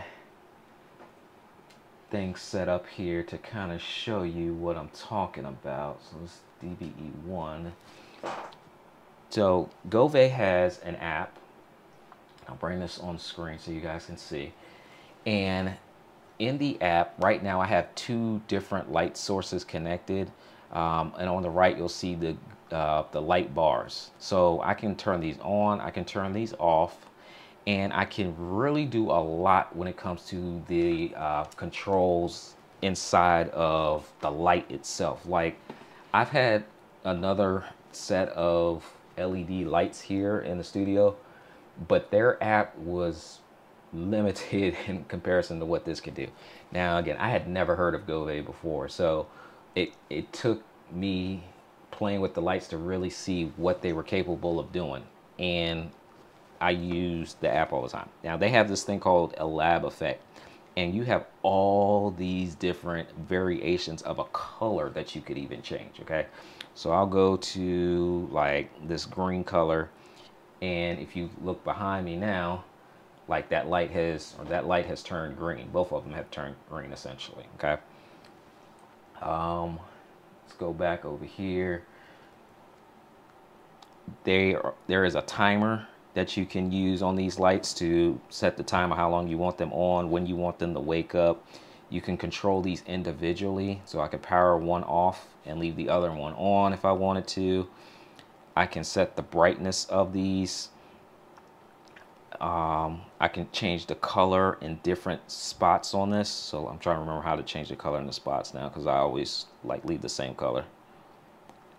thing set up here to kind of show you what I'm talking about. So this DBE1. So Gove has an app. I'll bring this on screen so you guys can see. And in the app right now I have 2 different light sources connected, and on the right you'll see the light bars. So I can turn these on, I can turn these off, and I can really do a lot when it comes to the controls inside of the light itself. Like, I've had another set of LED lights here in the studio, but their app was limited in comparison to what this could do. Now again, I had never heard of Gove before, so it took me playing with the lights to really see what they were capable of doing, and I use the app all the time. Now they have this thing called a lab effect, and you have all these different variations of a color that you could even change. Okay, so I'll go to like this green color, and if you look behind me now, like that light has turned green. Both of them have turned green essentially. Okay, let's go back over here. There is a timer that you can use on these lights to set the timer, how long you want them on, when you want them to wake up. You can control these individually, so I could power one off and leave the other one on if I wanted to. I can set the brightness of these. I can change the color in different spots on this. So I'm trying to remember how to change the color in the spots now, because I always like leave the same color.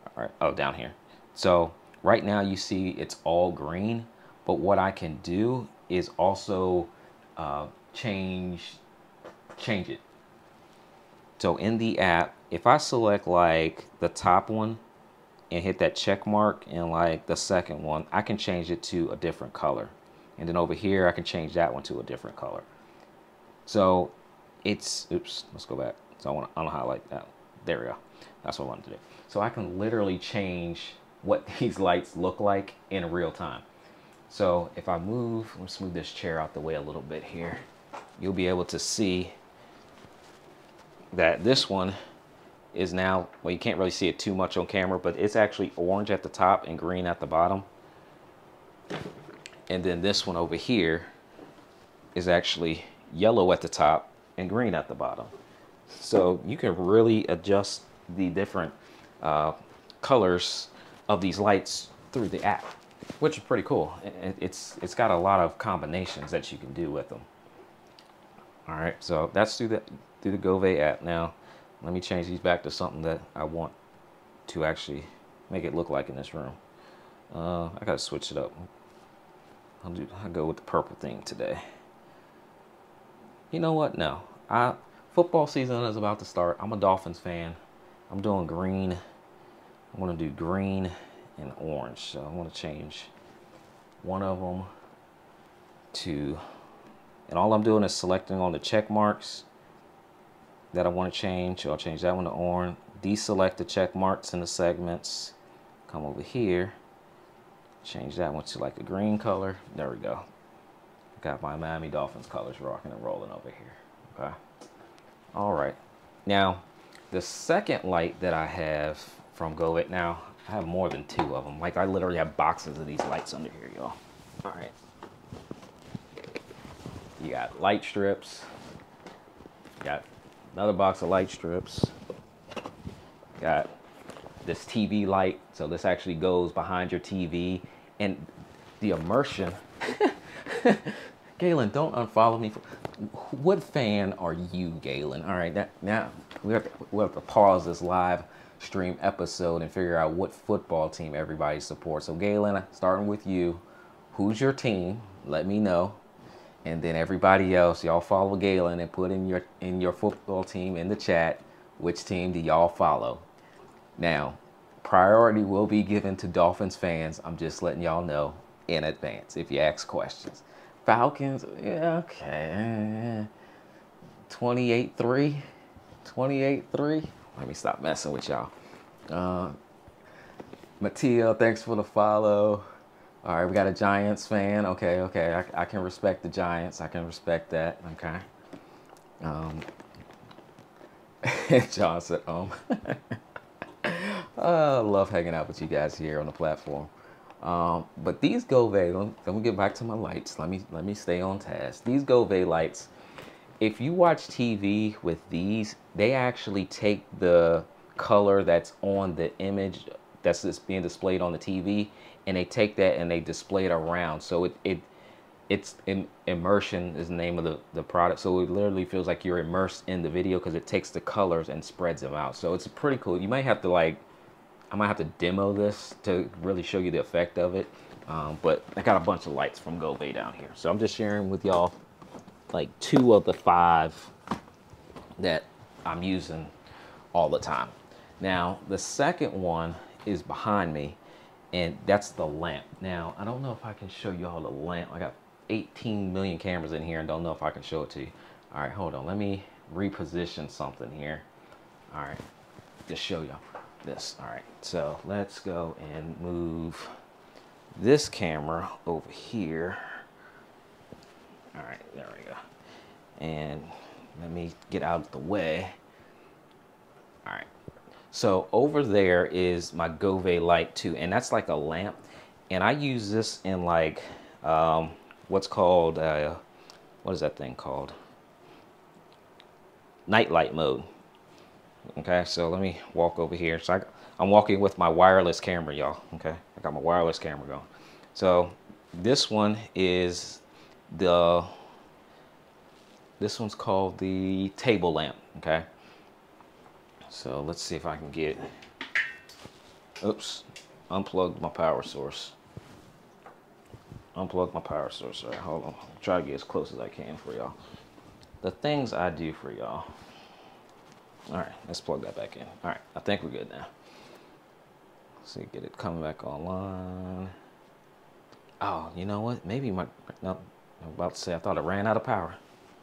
All right, oh, down here. So right now you see it's all green, But what I can do is also change it. So in the app, if I select like the top one and hit that check mark and like the second one, I can change it to a different color. And then over here, I can change that one to a different color. So it's, oops, let's go back. So I want to unhighlight that. There we go. That's what I wanted to do. So I can literally change what these lights look like in real time. So if I move, let's move this chair out the way a little bit here. You'll be able to see that this one is now, well, you can't really see it too much on camera, but it's actually orange at the top and green at the bottom. And then this one over here is actually yellow at the top and green at the bottom. So you can really adjust the different colors of these lights through the app, which is pretty cool. It's got a lot of combinations that you can do with them. All right, so that's through the Gove app. Now, let me change these back to something that I want to actually make it look like in this room. I gotta switch it up. I'll go with the purple theme today. You know what? No, football season is about to start. I'm a Dolphins fan. I'm doing green. I want to do green and orange. So I want to change one of them to, and all I'm doing is selecting on the check marks that I want to change. So I'll change that one to orange. Deselect the check marks in the segments. Come over here. Change that one to like a green color. There we go. Got my Miami Dolphins colors rocking and rolling over here. Okay. All right. Now, the second light that I have from Gove, now I have more than two of them. Like I literally have boxes of these lights under here, y'all. All right. You got light strips. Got another box of light strips. Got this TV light. So this actually goes behind your TV. And the immersion. Galen, don't unfollow me. What fan are you, Galen? All right, now we have to pause this live stream episode and figure out what football team everybody supports. So Galen, starting with you, who's your team? Let me know. And then everybody else, y'all follow Galen and put in your football team in the chat. Which team do y'all follow? Now, priority will be given to Dolphins fans. I'm just letting y'all know in advance if you ask questions. Falcons, yeah, okay. 28-3. 28-3. Let me stop messing with y'all. Mattia, thanks for the follow. All right, we got a Giants fan. Okay. I can respect the Giants. I can respect that. Okay. John said, I love hanging out with you guys here on the platform. But these Gove, let me get back to my lights. Let me stay on task. These Gove lights, if you watch TV with these, they actually take the color that's on the image that's just being displayed on the TV, and they take that and they display it around. So it's immersion is the name of the product. So it literally feels like you're immersed in the video because it takes the colors and spreads them out. So it's pretty cool. You might have to I might have to demo this to really show you the effect of it. But I got a bunch of lights from Gove down here. So I'm just sharing with y'all like 2 of the 5 that I'm using all the time. Now, the second one is behind me, and that's the lamp. Now, I don't know if I can show you all the lamp. I got 18 million cameras in here and don't know if I can show it to you. All right, hold on. Let me reposition something here. All right, just show y'all this. All right, so let's go and move this camera over here. All right, there we go. And let me get out of the way. All right. So over there is my Gove light too, and that's like a lamp. And I use this in like what's called, what is that thing called? Night light mode. Okay, so let me walk over here. So I'm walking with my wireless camera, y'all. Okay, I got my wireless camera going. So this one is this one's called the table lamp. Okay. So let's see if I can get, oops, unplugged my power source. unplug my power source. All right, hold on. I'll try to get as close as I can for y'all. The things I do for y'all. All right, let's plug that back in. All right, I think we're good now. Let's see, get it coming back online. Oh, you know what? Maybe no, I'm about to say I thought it ran out of power.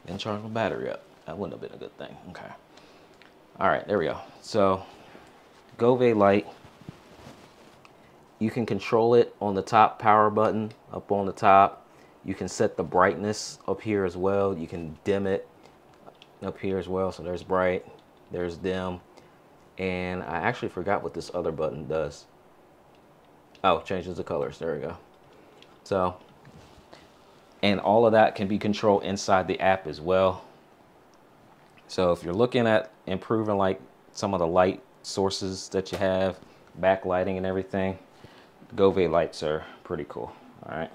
Didn't charge my battery up. That wouldn't have been a good thing. Okay. All right, there we go. So, Gove light. You can control it on the top power button up on the top. You can set the brightness up here as well. You can dim it up here as well. So there's bright, there's dim. And I actually forgot what this other button does. Oh, changes the colors. There we go. So, and all of that can be controlled inside the app as well. So if you're looking at improving like some of the light sources that you have, backlighting and everything, Gove lights are pretty cool. All right.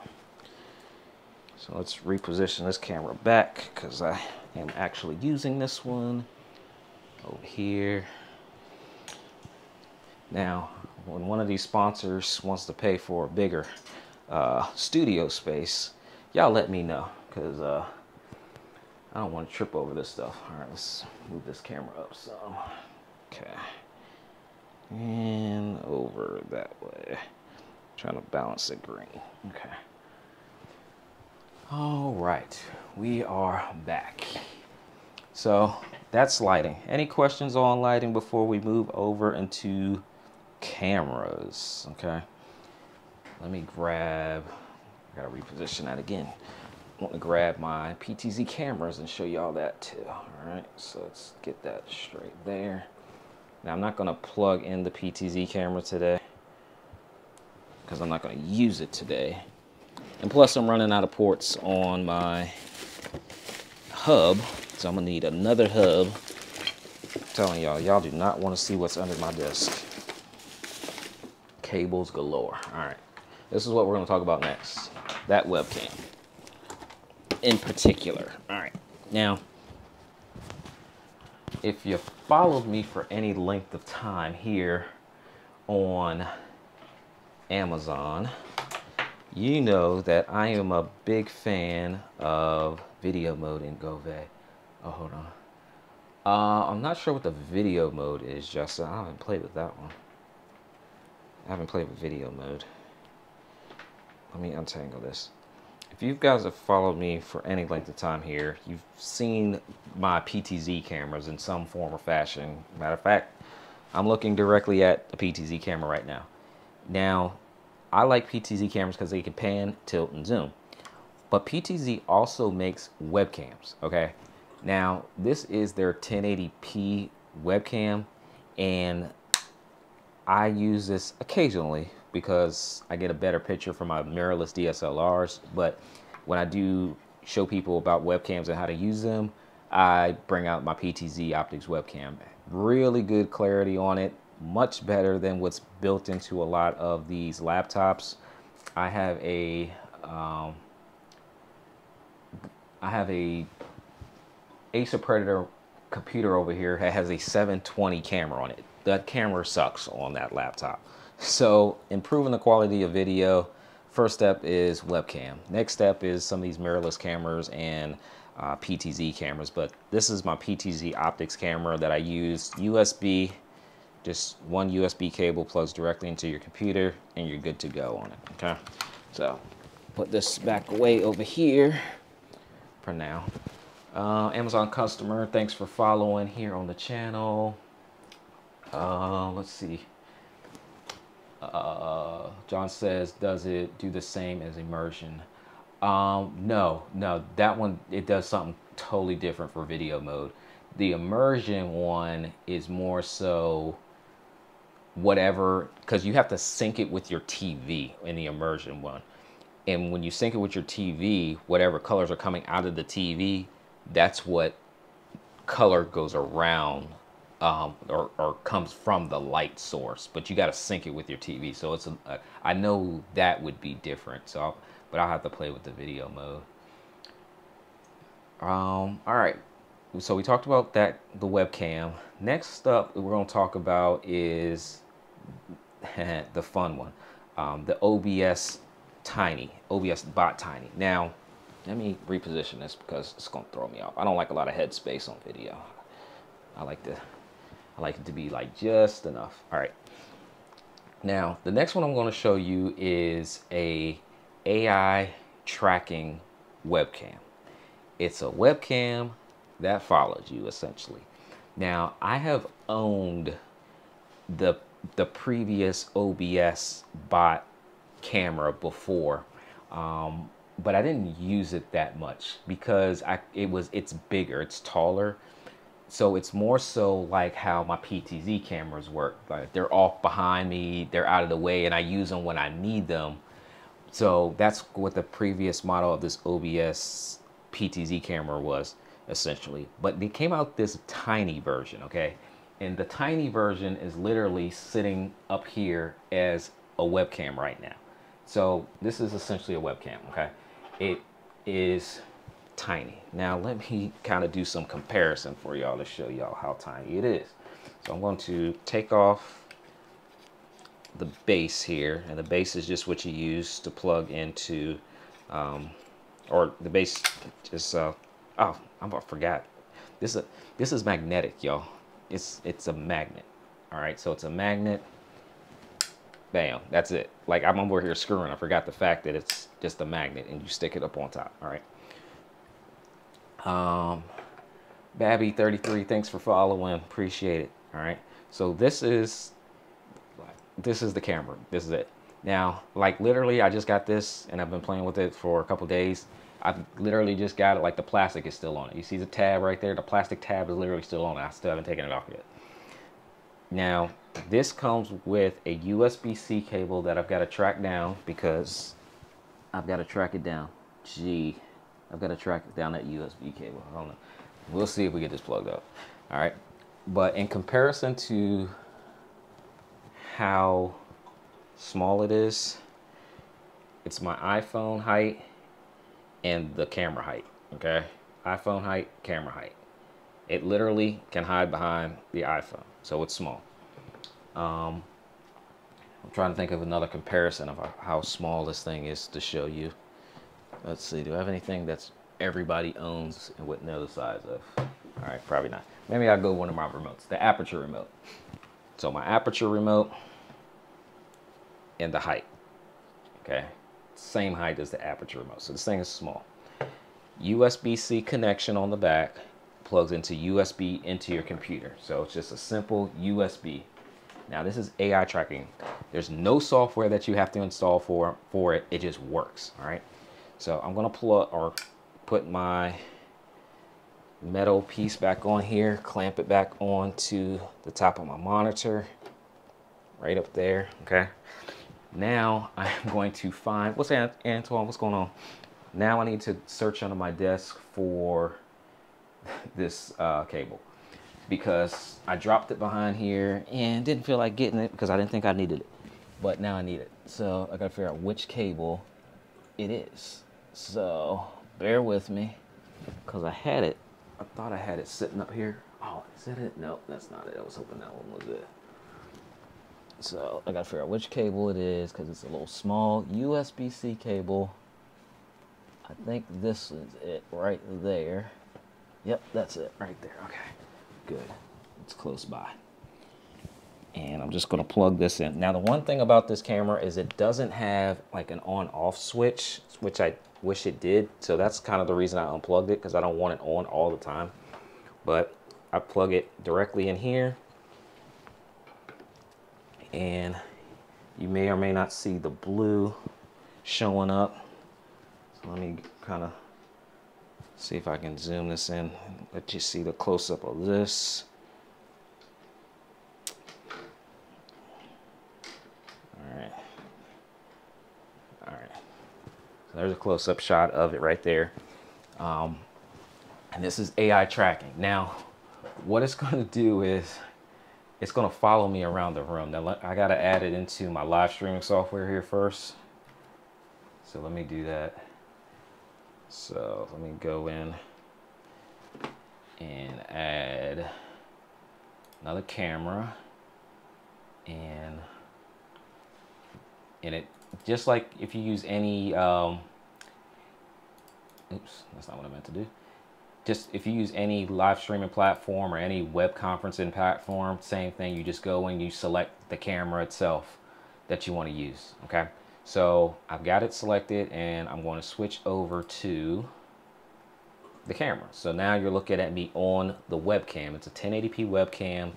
So let's reposition this camera back because I am actually using this one over here. Now, when one of these sponsors wants to pay for a bigger studio space, y'all let me know because I don't want to trip over this stuff. All right, let's move this camera up some. Okay. And over that way. Trying to balance the green. Okay. All right, we are back. So that's lighting. Any questions on lighting before we move over into cameras? Okay. Let me grab, I gotta reposition that again. I want to grab my Ptz cameras and show you all that too. All right, so let's get that straight there. Now I'm not gonna plug in the Ptz camera today because I'm not gonna use it today. And plus I'm running out of ports on my hub, so I'm gonna need another hub. I'm telling y'all, y'all do not want to see what's under my desk. Cables galore. All right, this is what we're gonna talk about next. That webcam in particular. All right, now, if you followed me for any length of time here on Amazon, you know that I am a big fan of video mode in Gove. Oh, hold on. I'm not sure what the video mode is, Justin. I haven't played with that one. I haven't played with video mode. Let me untangle this. If you guys have followed me for any length of time here, you've seen my Ptz cameras in some form or fashion. Matter of fact, I'm looking directly at the Ptz camera right now. Now, I like Ptz cameras because they can pan, tilt, and zoom. But Ptz also makes webcams, okay? Now, this is their 1080p webcam, and I use this occasionally because I get a better picture from my mirrorless DSLRs. But when I do show people about webcams and how to use them, I bring out my Ptz optics webcam. Really good clarity on it, much better than what's built into a lot of these laptops. I have a Acer Predator computer over here that has a 720 camera on it. That camera sucks on that laptop. So improving the quality of video, first step is webcam. Next step is some of these mirrorless cameras and Ptz cameras. But this is my Ptz optics camera that I use USB. Just one USB cable plugs directly into your computer and you're good to go on it, okay? So put this back away over here for now. Amazon customer, thanks for following here on the channel. Let's see. John says, does it do the same as immersion? No, that one, it does something totally different for video mode. The immersion one is more so whatever, because you have to sync it with your TV in the immersion one. And when you sync it with your TV, whatever colors are coming out of the TV, that's what color goes around or comes from the light source. But you got to sync it with your TV. So it's I know that would be different. So, but I'll have to play with the video mode. All right. So we talked about that, the webcam. Next up, we're going to talk about is the fun one, the OBS tiny, OBS bot tiny. Now, let me reposition this because it's gonna throw me off. I don't like a lot of head space on video. I like it to be like just enough. All right. Now, the next one I'm going to show you is a AI tracking webcam. It's a webcam that follows you essentially. Now, I have owned the previous OBS bot camera before, but I didn't use it that much because it's bigger, it's taller. So it's more so like how my Ptz cameras work. Like they're off behind me, they're out of the way, and I use them when I need them. So that's what the previous model of this OBS Ptz camera was essentially. But they came out this tiny version, okay? And the tiny version is literally sitting up here as a webcam right now. So this is essentially a webcam, okay? It is tiny. Now let me kind of do some comparison for y'all to show y'all how tiny it is. So I'm going to take off the base here, and the base is just what you use to plug into, or the base is oh, I forgot. This is magnetic, y'all. It's a magnet. All right, so it's a magnet. Bam, that's it. Like I'm over here screwing. I forgot the fact that it's just a magnet, and you stick it up on top. All right. Babby33, thanks for following, appreciate it. All right, so this is the camera. This is it. Now, like literally I just got this and I've been playing with it for a couple days. I've literally just got it, like the plastic is still on it. You see the tab right there? The plastic tab is literally still on it. I still haven't taken it off yet. Now, this comes with a USB-C cable that I've got to track down because I've got to track it down. Gee, I've got to track down that USB cable. I don't know. We'll see if we get this plugged up. All right. But in comparison to how small it is, it's my iPhone height and the camera height. Okay. iPhone height, camera height. It literally can hide behind the iPhone. So it's small. I'm trying to think of another comparison of how small this thing is to show you. Let's see, do I have anything that's everybody owns and wouldn't know the size of? All right, probably not. Maybe I'll go one of my remotes, the Aperture Remote. So my Aperture Remote and the height, okay? Same height as the Aperture Remote, so this thing is small. USB-C connection on the back, plugs into USB into your computer. So it's just a simple USB. Now this is AI tracking. There's no software that you have to install for it. It just works, all right? So I'm gonna put my metal piece back on here, clamp it back onto the top of my monitor, right up there, okay? Now I'm going to find, what's that, Antoine, what's going on? Now I need to search under my desk for this cable because I dropped it behind here and didn't feel like getting it because I didn't think I needed it, but now I need it. So I gotta figure out which cable it is. So bear with me because I had it. I thought I had it sitting up here. Oh, is that it? Nope, that's not it. I was hoping that one was it. So I gotta figure out which cable it is because it's a little small USB-C cable. I think this is it right there. Yep, that's it right there. Okay, good. It's close by. And I'm just gonna plug this in. Now the one thing about this camera is it doesn't have like an on-off switch, which I wish it did. So that's kind of the reason I unplugged it, because I don't want it on all the time. But I plug it directly in here. And you may or may not see the blue showing up. So let me kind of see if I can zoom this in. Let you see the close-up of this. All right. So there's a close-up shot of it right there. And this is AI tracking. Now, what it's going to do is it's going to follow me around the room. Now, I got to add it into my live streaming software here first. So let me do that. So let me go in and add another camera, and just like if you use any, oops, that's not what I meant to do. Just if you use any live streaming platform or any web conferencing platform, same thing. You just go and you select the camera itself that you want to use. Okay, so I've got it selected and I'm going to switch over to the camera. So now you're looking at me on the webcam. It's a 1080p webcam,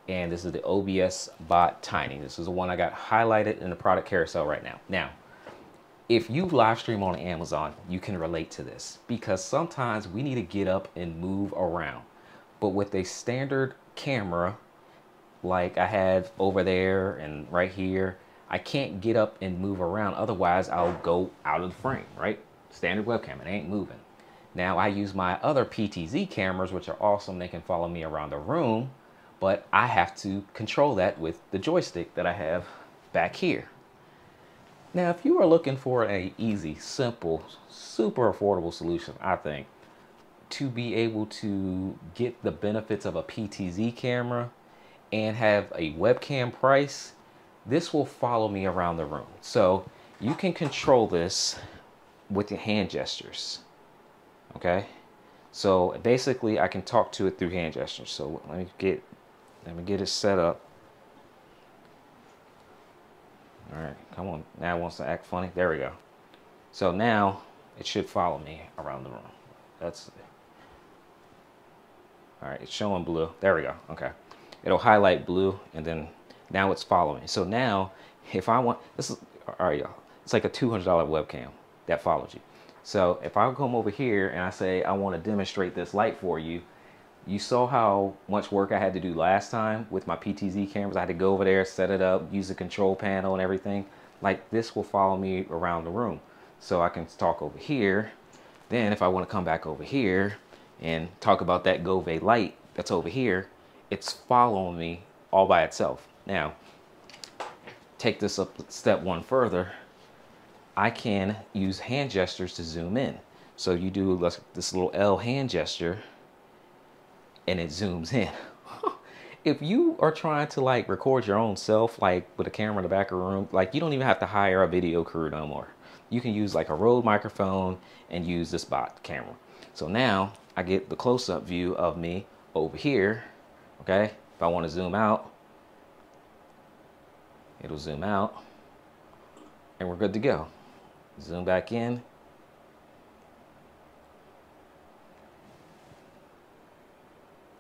and this is the OBS Bot Tiny. This is the one I got highlighted in the product carousel right now. Now, if you live stream on Amazon, you can relate to this because sometimes we need to get up and move around. But with a standard camera, like I have over there and right here, I can't get up and move around. Otherwise, I'll go out of the frame, right? Standard webcam, it ain't moving. Now I use my other Ptz cameras, which are awesome. They can follow me around the room, but I have to control that with the joystick that I have back here. Now, if you are looking for a easy, simple, super affordable solution, I think, to be able to get the benefits of a Ptz camera and have a webcam price, this will follow me around the room. So you can control this with your hand gestures. Okay, so basically I can talk to it through hand gestures. So let me get it set up. All right, come on. Now it wants to act funny. There we go. So now it should follow me around the room. That's all right. It's showing blue. There we go. Okay, it'll highlight blue, and then now it's following. So now, if I want, this is all right, y'all. It's like a $200 webcam that follows you. So if I come over here and I say I want to demonstrate this light for you, you saw how much work I had to do last time with my Ptz cameras. I had to go over there, set it up, use the control panel and everything. Like, this will follow me around the room. So I can talk over here. Then if I want to come back over here and talk about that Gove light that's over here, it's following me all by itself. Now, take this up step one further. I can use hand gestures to zoom in. So you do this little L hand gesture and it zooms in. If you are trying to like record your own self, like with a camera in the back of the room, like you don't even have to hire a video crew no more. You can use like a Rode microphone and use this bot camera. So now I get the close-up view of me over here. Okay, if I want to zoom out, it'll zoom out and we're good to go. Zoom back in.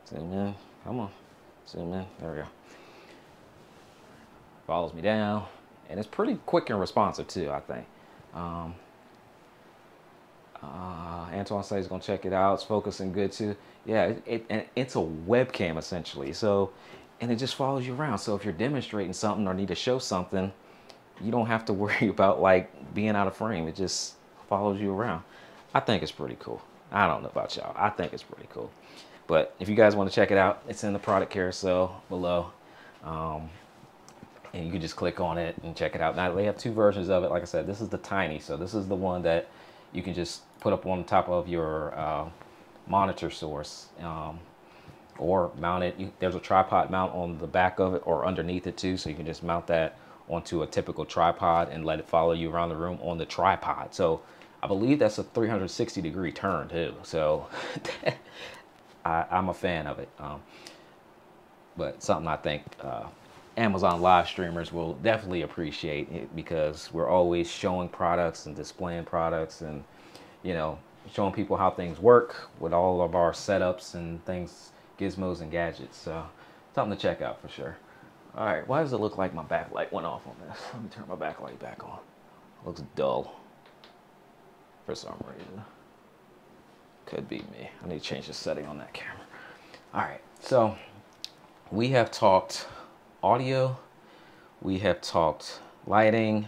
Zoom in. Come on. Zoom in. There we go. Follows me down. And it's pretty quick and responsive too, I think. Antoine says he's going to check it out. It's focusing good too. Yeah, it's a webcam essentially. So, and it just follows you around. So if you're demonstrating something or need to show something, you don't have to worry about like being out of frame. It just follows you around. I think it's pretty cool. I don't know about y'all. I think it's pretty cool. But if you guys want to check it out, it's in the product carousel below. And you can just click on it and check it out. Now they have two versions of it. Like I said, this is the Tiny. So this is the one that you can just put up on top of your monitor source. Or mount it. There's a tripod mount on the back of it or underneath it too. So you can just mount that onto a typical tripod and let it follow you around the room on the tripod. So I believe that's a 360-degree turn too. So I'm a fan of it. But something I think Amazon live streamers will definitely appreciate it, because we're always showing products and displaying products and, you know, showing people how things work with all of our setups and things, gizmos and gadgets. So something to check out for sure. All right, why does it look like my backlight went off on this? Let me turn my backlight back on. It looks dull for some reason. Could be me. I need to change the setting on that camera. All right, so we have talked audio, we have talked lighting,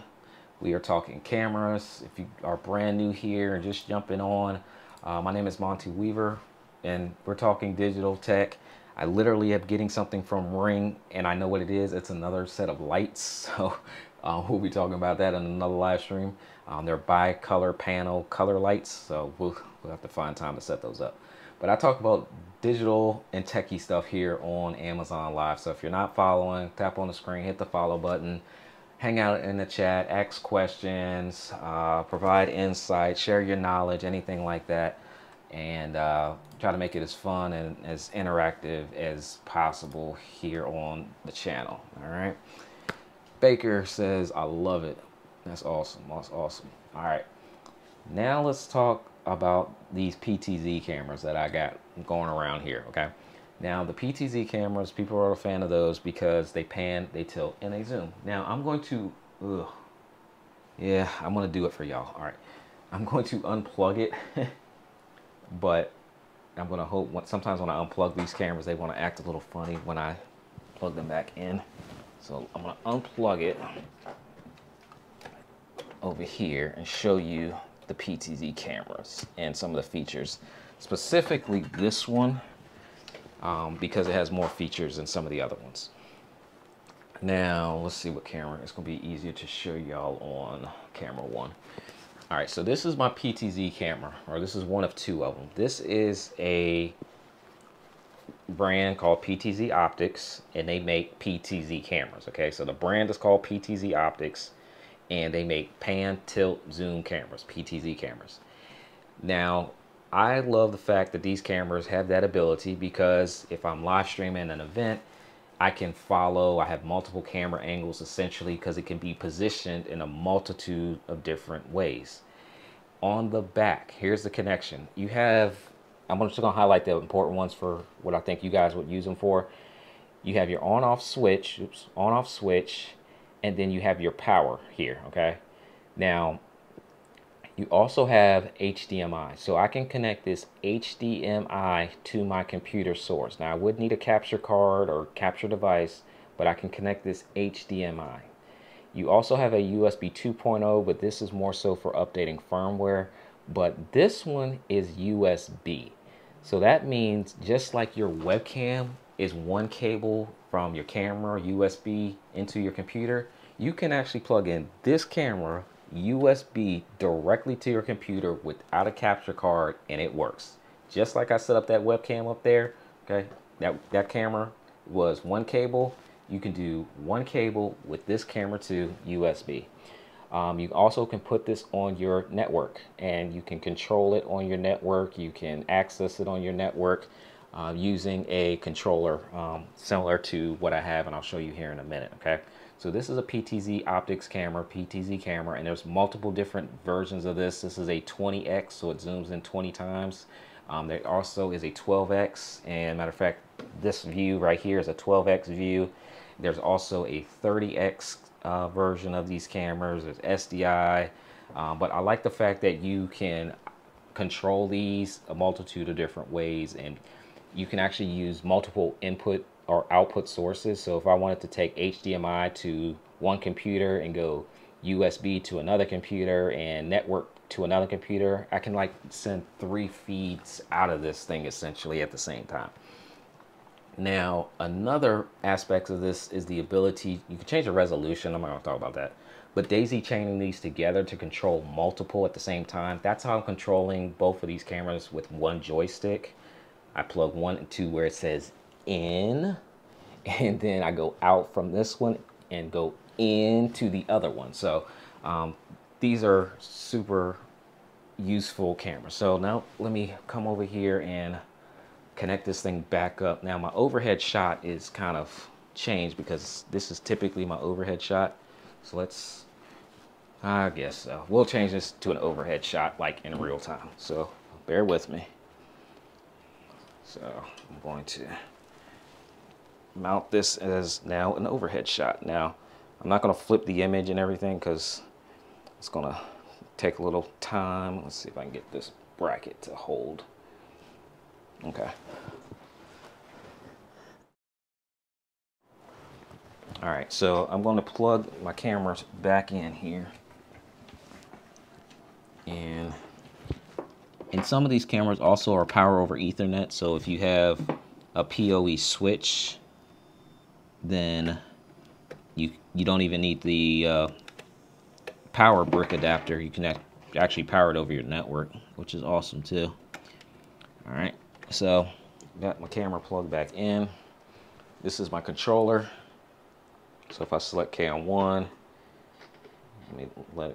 we are talking cameras. If you are brand new here and just jumping on, my name is Monte Weaver, and we're talking digital tech. I literally am getting something from Ring, and I know what it is. It's another set of lights, so we'll be talking about that in another live stream. They're bi-color panel color lights, so we'll have to find time to set those up. But I talk about digital and techie stuff here on Amazon Live. So if you're not following, tap on the screen, hit the follow button. hang out in the chat, ask questions, provide insight, share your knowledge, anything like that, and try to make it as fun and as interactive as possible here on the channel. All right. Baker says, I love it. That's awesome. That's awesome. All right. Now let's talk about these Ptz cameras that I got going around here. Okay. Now the Ptz cameras, people are a fan of those because they pan, they tilt, and they zoom. Now I'm going to, I'm going to do it for y'all. All right. I'm going to unplug it, but I'm going to hope, sometimes when I unplug these cameras, they want to act a little funny when I plug them back in. So I'm going to unplug it over here and show you the Ptz cameras and some of the features, specifically this one, because it has more features than some of the other ones. Now let's see what camera. It's going to be easier to show y'all on camera one. All right, so this is my Ptz camera, or this is one of two of them. This is a brand called Ptz Optics, and they make Ptz cameras. Okay, so the brand is called Ptz Optics, and they make pan, tilt, zoom cameras, Ptz cameras. Now, I love the fact that these cameras have that ability, because if I'm live streaming an event, I can follow, I have multiple camera angles essentially, because it can be positioned in a multitude of different ways. On the back, here's the connection. You have, I'm just going to highlight the important ones for what I think you guys would use them for. You have your on-off switch, on-off switch, and then you have your power here, okay? Now, you also have HDMI. So I can connect this HDMI to my computer source. Now, I would need a capture card or capture device, but I can connect this HDMI. You also have a USB 2.0, but this is more so for updating firmware. But this one is USB. So that means just like your webcam is one cable from your camera USB into your computer, you can actually plug in this camera USB directly to your computer without a capture card, and it works. Just like I set up that webcam up there, okay? That camera was one cable. You can do one cable with this camera to USB. You also can put this on your network, and you can control it on your network. You can access it on your network using a controller similar to what I have, and I'll show you here in a minute, okay? So this is a Ptz Optics camera, Ptz camera, and there's multiple different versions of this. This is a 20x, so it zooms in 20 times. There also is a 12x, and matter of fact, this view right here is a 12x view. There's also a 30x version of these cameras. There's SDI, but I like the fact that you can control these a multitude of different ways, and you can actually use multiple input or output sources. So if I wanted to take HDMI to one computer and go USB to another computer and network to another computer, I can like send 3 feeds out of this thing essentially at the same time. Now, another aspect of this is the ability, you can change the resolution, I'm not going to talk about that, but daisy chaining these together to control multiple at the same time. That's how I'm controlling both of these cameras with one joystick. I plug 1 and 2 where it says in, and then I go out from this one and go into the other one. So these are super useful cameras. So now let me come over here and connect this thing back up. Now my overhead shot is kind of changed because this is typically my overhead shot. So let's, I guess so. We'll change this to an overhead shot like in real time. So bear with me. So I'm going to mount this as now an overhead shot. Now I'm not going to flip the image and everything because it's going to take a little time. Let's see if I can get this bracket to hold. Okay. All right, so I'm going to plug my cameras back in here. And some of these cameras also are power over Ethernet. So if you have a PoE switch, then you don't even need the power brick adapter. You can actually power it over your network, which is awesome too. All right, so got my camera plugged back in. This is my controller. So if I select K on 1, Let me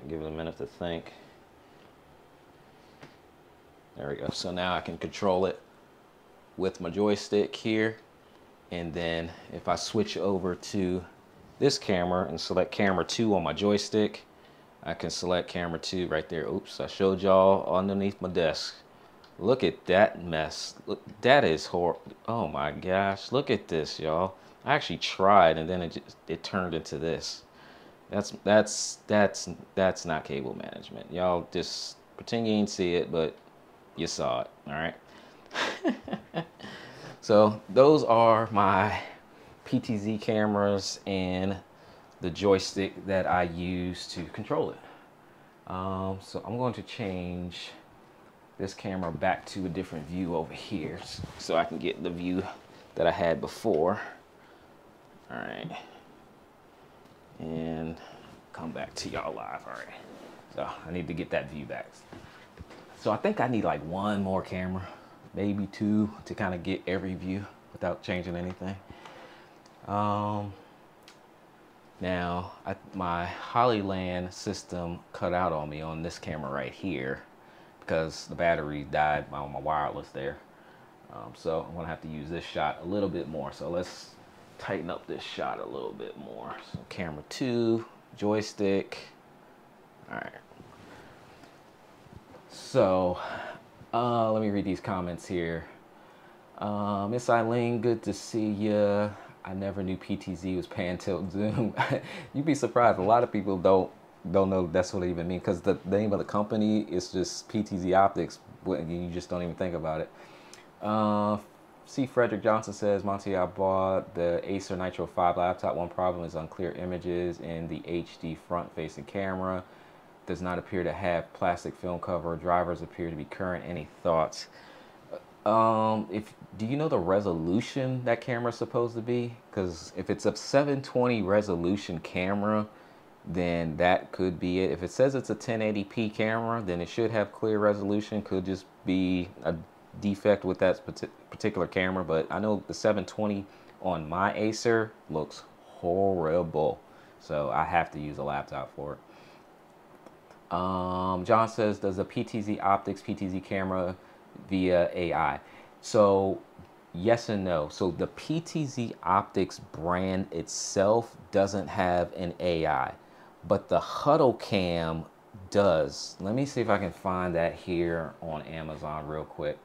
give it a minute to think. There we go. So now I can control it with my joystick here. And then if I switch over to this camera and select camera 2 on my joystick, I can select camera 2 right there. Oops, I showed y'all underneath my desk. Look at that mess. Look, that is horrible. Oh my gosh, look at this, y'all. I actually tried and then it turned into this. That's not cable management. Y'all just pretend you didn't see it, but you saw it, all right? So those are my Ptz cameras and the joystick that I use to control it. So I'm going to change this camera back to a different view over here so I can get the view that I had before. All right. And come back to y'all live. All right. So I need to get that view back. So I think I need like one more camera, maybe 2, to kind of get every view without changing anything. Now, my Hollyland system cut out on me on this camera right here because the battery died on my wireless there. So I'm gonna have to use this shot a little bit more. So let's tighten up this shot a little bit more. So camera 2, joystick. All right. So let me read these comments here. Miss Eileen, good to see you. I never knew PTZ was pan tilt zoom. You'd be surprised. A lot of people don't know that's what it even means because the name of the company is just PTZ Optics. You just don't even think about it. C. Frederick Johnson says, Monte, I bought the Acer Nitro 5 laptop. One problem is unclear images in the HD front-facing camera. Does not appear to have plastic film cover. Drivers appear to be current. Any thoughts? Do you know the resolution that camera is supposed to be? Because if it's a 720 resolution camera, then that could be it. If it says it's a 1080p camera, then it should have clear resolution. Could just be a defect with that particular camera. But I know the 720 on my Acer looks horrible, so I have to use a laptop for it. John says, does the Ptz Optics Ptz camera via AI? So yes and no. So the Ptz Optics brand itself doesn't have an AI, but the Huddlecam does. Let me see if I can find that here on Amazon real quick.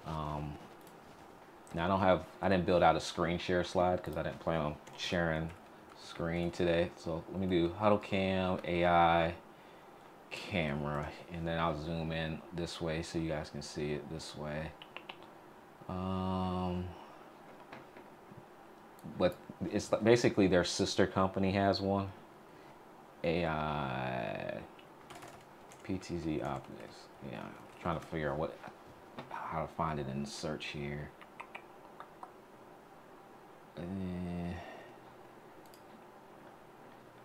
Now I didn't build out a screen share slide because I didn't plan on sharing screen today. So let me do Huddlecam AI camera, and then I'll zoom in this way so you guys can see it this way. But it's basically their sister company has one. AI Ptz Optics. Yeah, I'm trying to figure out how to find it in the search here.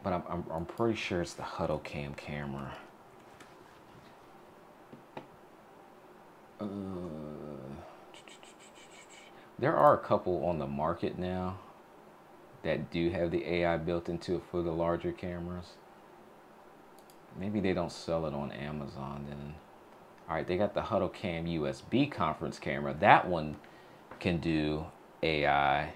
But I'm pretty sure it's the Huddlecam camera. There are a couple on the market now that do have the AI built into it for the larger cameras. Maybe they don't sell it on Amazon then. All right, they got the Huddlecam USB conference camera. That one can do AI.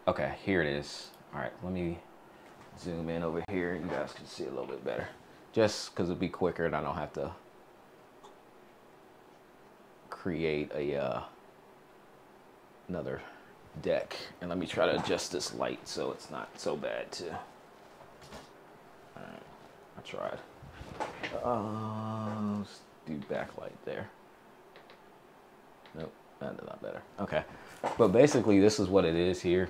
Okay, here it is. All right, let me zoom in over here. You guys can see a little bit better. Just because it'll be quicker and I don't have to create another deck. And let me try to adjust this light so it's not so bad too. All right, I tried. Let's do backlight there. Nope, that's not better. Okay, but basically this is what it is here.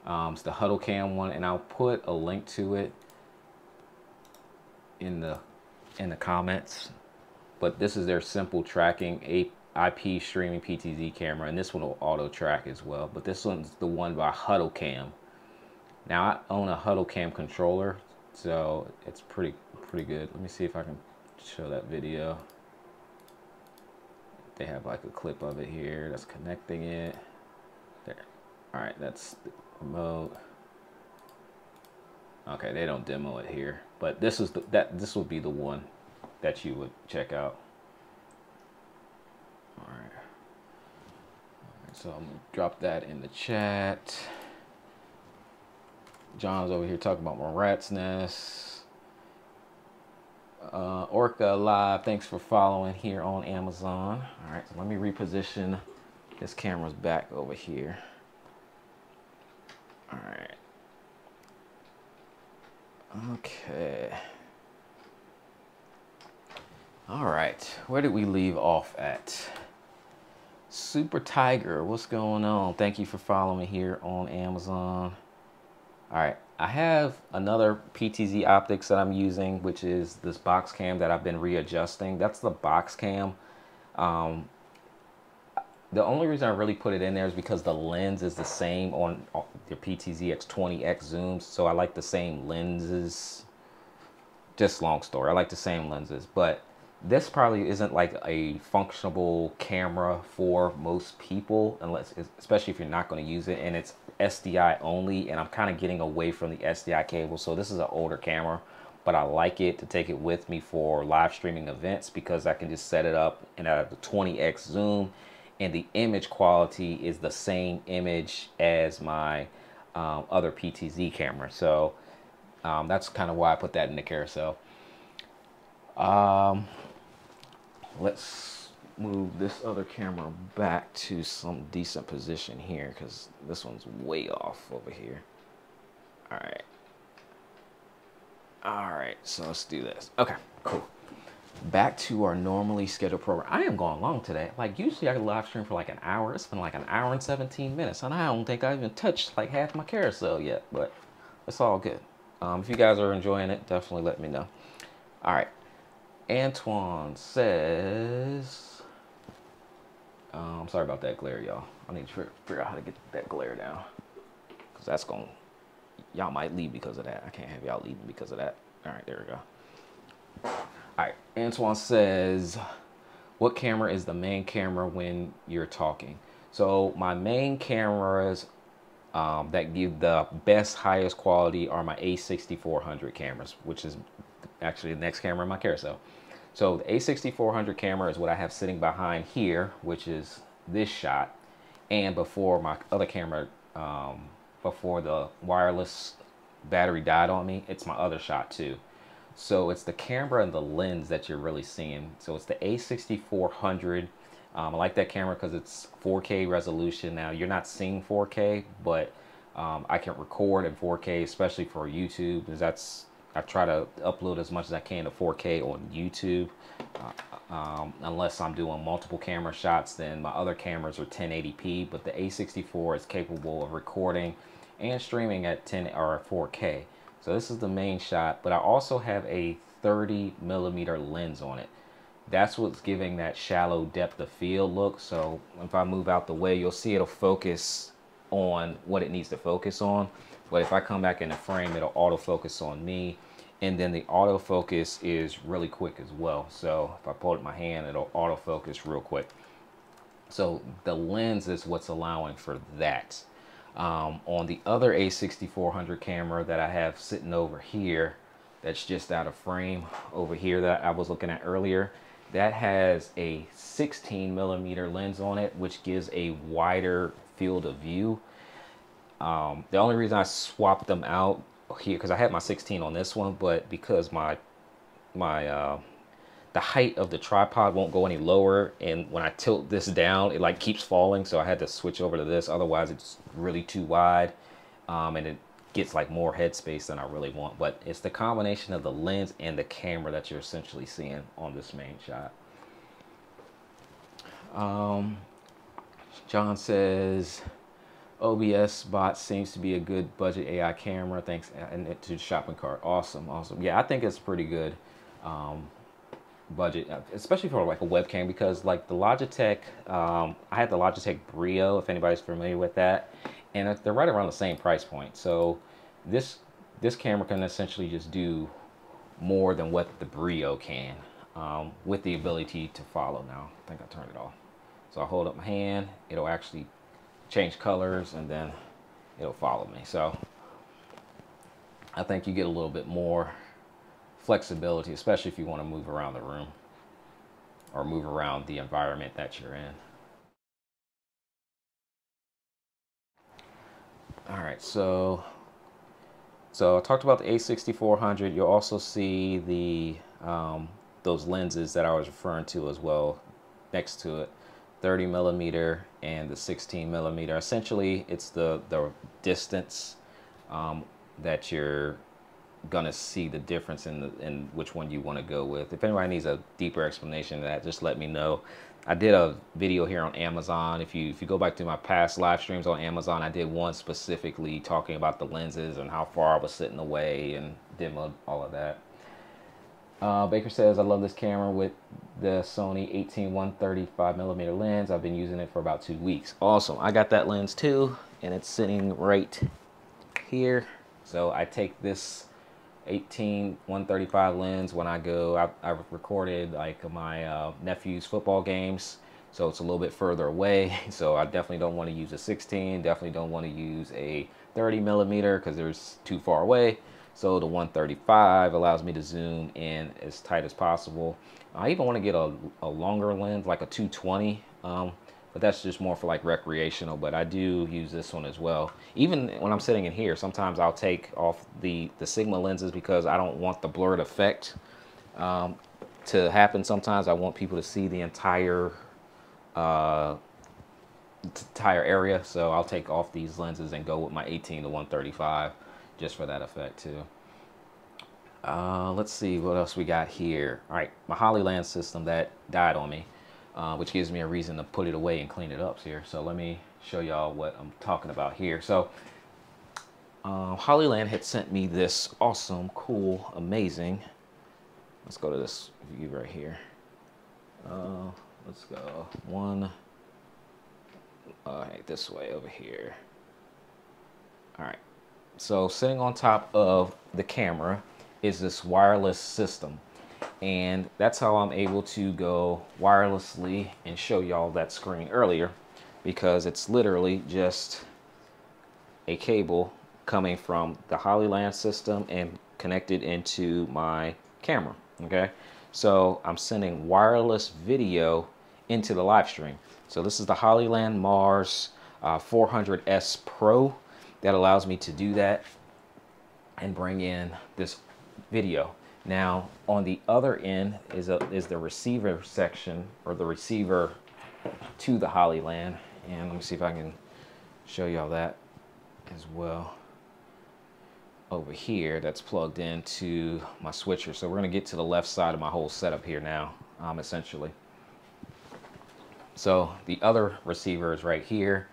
It's the Huddlecam one, and I'll put a link to it in the comments. But this is their simple tracking IP streaming Ptz camera, and this one will auto track as well. But this one's the one by Huddlecam. Now I own a Huddlecam controller, so it's pretty good. Let me see if I can show that video. They have like a clip of it here that's connecting it. There. All right, that's the remote. Okay, they don't demo it here, but this is this would be the one that you would check out. All right. So I'm gonna drop that in the chat. John's over here talking about my rat's nest. Orca Live, thanks for following here on Amazon. All right, so let me reposition this camera's back over here. All right. Okay. All right, where did we leave off at? Super Tiger, what's going on? Thank you for following here on Amazon. All right, I have another PTZ optics that I'm using, which is this box cam that I've been readjusting. That's the box cam. The only reason I really put it in there is because the lens is the same on the PTZ X20X zooms. So I like the same lenses. Just long story, I like the same lenses, but this probably isn't like a functional camera for most people, unless, especially if you're not going to use it, and it's SDI only, and I'm kind of getting away from the SDI cable. So this is an older camera, but I like it to take it with me for live streaming events because I can just set it up and I have the 20x zoom, and the image quality is the same image as my other PTZ camera. So that's kind of why I put that in the carousel. Let's move this other camera back to some decent position here because this one's way off over here. All right. All right, so let's do this. Okay, cool. Back to our normally scheduled program. I am going long today. Like usually I can live stream for like an hour. It's been like an hour and 17 minutes, and I don't think I even touched like half my carousel yet, but it's all good. If you guys are enjoying it, definitely let me know. All right. Antoine says, I'm sorry about that glare, y'all. I need to figure out how to get that glare down, because that's going, y'all might leave because of that. I can't have y'all leaving because of that. All right, there we go. All right, Antoine says, what camera is the main camera when you're talking? So my main cameras that give the best, highest quality are my A6400 cameras, which is actually the next camera in my carousel. So the A6400 camera is what I have sitting behind here, which is this shot. And before my other camera, before the wireless battery died on me, it's my other shot too. So it's the camera and the lens that you're really seeing. So it's the A6400. I like that camera because it's 4K resolution. Now you're not seeing 4K, but I can record in 4K, especially for YouTube, because I try to upload as much as I can to 4K on YouTube. Unless I'm doing multiple camera shots, then my other cameras are 1080p, but the A64 is capable of recording and streaming at 10 or 4K. So this is the main shot, but I also have a 30mm lens on it. That's what's giving that shallow depth of field look. So if I move out the way, you'll see it'll focus on what it needs to focus on. But if I come back in the frame, it'll autofocus on me. And then the autofocus is really quick as well. So if I pull it in my hand, it'll autofocus real quick. So the lens is what's allowing for that. On the other A6400 camera that I have sitting over here, that's just out of frame over here that I was looking at earlier, that has a 16mm lens on it, which gives a wider field of view. The only reason I swapped them out here, because I had my 16 on this one, but because the height of the tripod won't go any lower, and when I tilt this down, it like keeps falling, so I had to switch over to this. Otherwise it's really too wide, and it gets like more headspace than I really want. But it's the combination of the lens and the camera that you're essentially seeing on this main shot. John says, OBS bot seems to be a good budget AI camera. Thanks, and to shopping cart. Awesome. Yeah, I think it's pretty good budget, especially for like a webcam, because like the Logitech, I had the Logitech Brio, if anybody's familiar with that, and they're right around the same price point. So this camera can essentially just do more than what the Brio can, with the ability to follow. Now I think I turned it off. So I hold up my hand, it'll actually change colors, and then it'll follow me. So I think you get a little bit more flexibility, especially if you want to move around the room or move around the environment that you're in. All right, so I talked about the A6400. You'll also see the those lenses that I was referring to as well next to it, 30 millimeter and the 16 millimeter. Essentially, it's the distance that you're gonna see the difference in which one you want to go with. If anybody needs a deeper explanation of that, just let me know. I did a video here on Amazon. If you go back to my past live streams on Amazon, I did one specifically talking about the lenses and how far I was sitting away and demoed all of that. Baker says, I love this camera with the Sony 18-135 millimeter lens. I've been using it for about 2 weeks. Awesome. I got that lens too, and it's sitting right here. So I take this 18-135 lens when I go. I recorded like my nephew's football games, so it's a little bit further away. So I definitely don't want to use a 16. Definitely don't want to use a 30 millimeter because there's too far away. So the 135 allows me to zoom in as tight as possible. I even want to get a longer lens, like a 220. But that's just more for like recreational, but I do use this one as well. Even when I'm sitting in here, sometimes I'll take off the Sigma lenses because I don't want the blurred effect to happen. Sometimes I want people to see the entire area, so I'll take off these lenses and go with my 18-135 just for that effect too. Let's see what else we got here. All right, my Hololand system that died on me. Which gives me a reason to put it away and clean it up here. So let me show y'all what I'm talking about here. So Hololand had sent me this awesome, cool, amazing. Let's go to this view right here. Let's go one. All right, this way over here. All right. So sitting on top of the camera is this wireless system. And that's how I'm able to go wirelessly and show y'all that screen earlier, because it's literally just a cable coming from the Hololand system and connected into my camera. Okay, so I'm sending wireless video into the live stream. So this is the Hololand Mars 400S Pro that allows me to do that and bring in this video. Now on the other end is the receiver section, or the receiver to the Hololand, and let me see if I can show y'all that as well. Over here, that's plugged into my switcher. So we're gonna get to the left side of my whole setup here now, essentially. So the other receiver is right here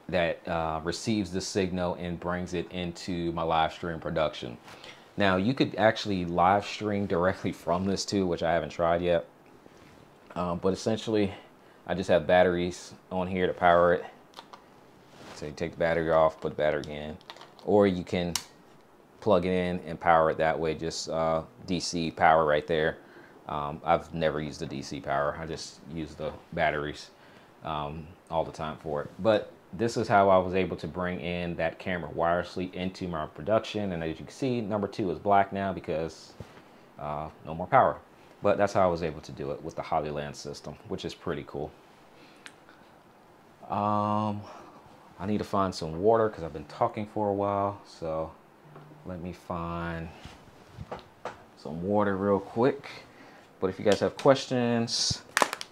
that receives the signal and brings it into my live stream production. Now you could actually live stream directly from this too, which I haven't tried yet. But essentially, I just have batteries on here to power it. So you take the battery off, put the battery in, or you can plug it in and power it that way. Just DC power right there. I've never used the DC power. I just use the batteries all the time for it. But this is how I was able to bring in that camera wirelessly into my production. And as you can see, number 2 is black now because no more power. But that's how I was able to do it with the Hololand system, which is pretty cool. I need to find some water because I've been talking for a while. So let me find some water real quick. But if you guys have questions,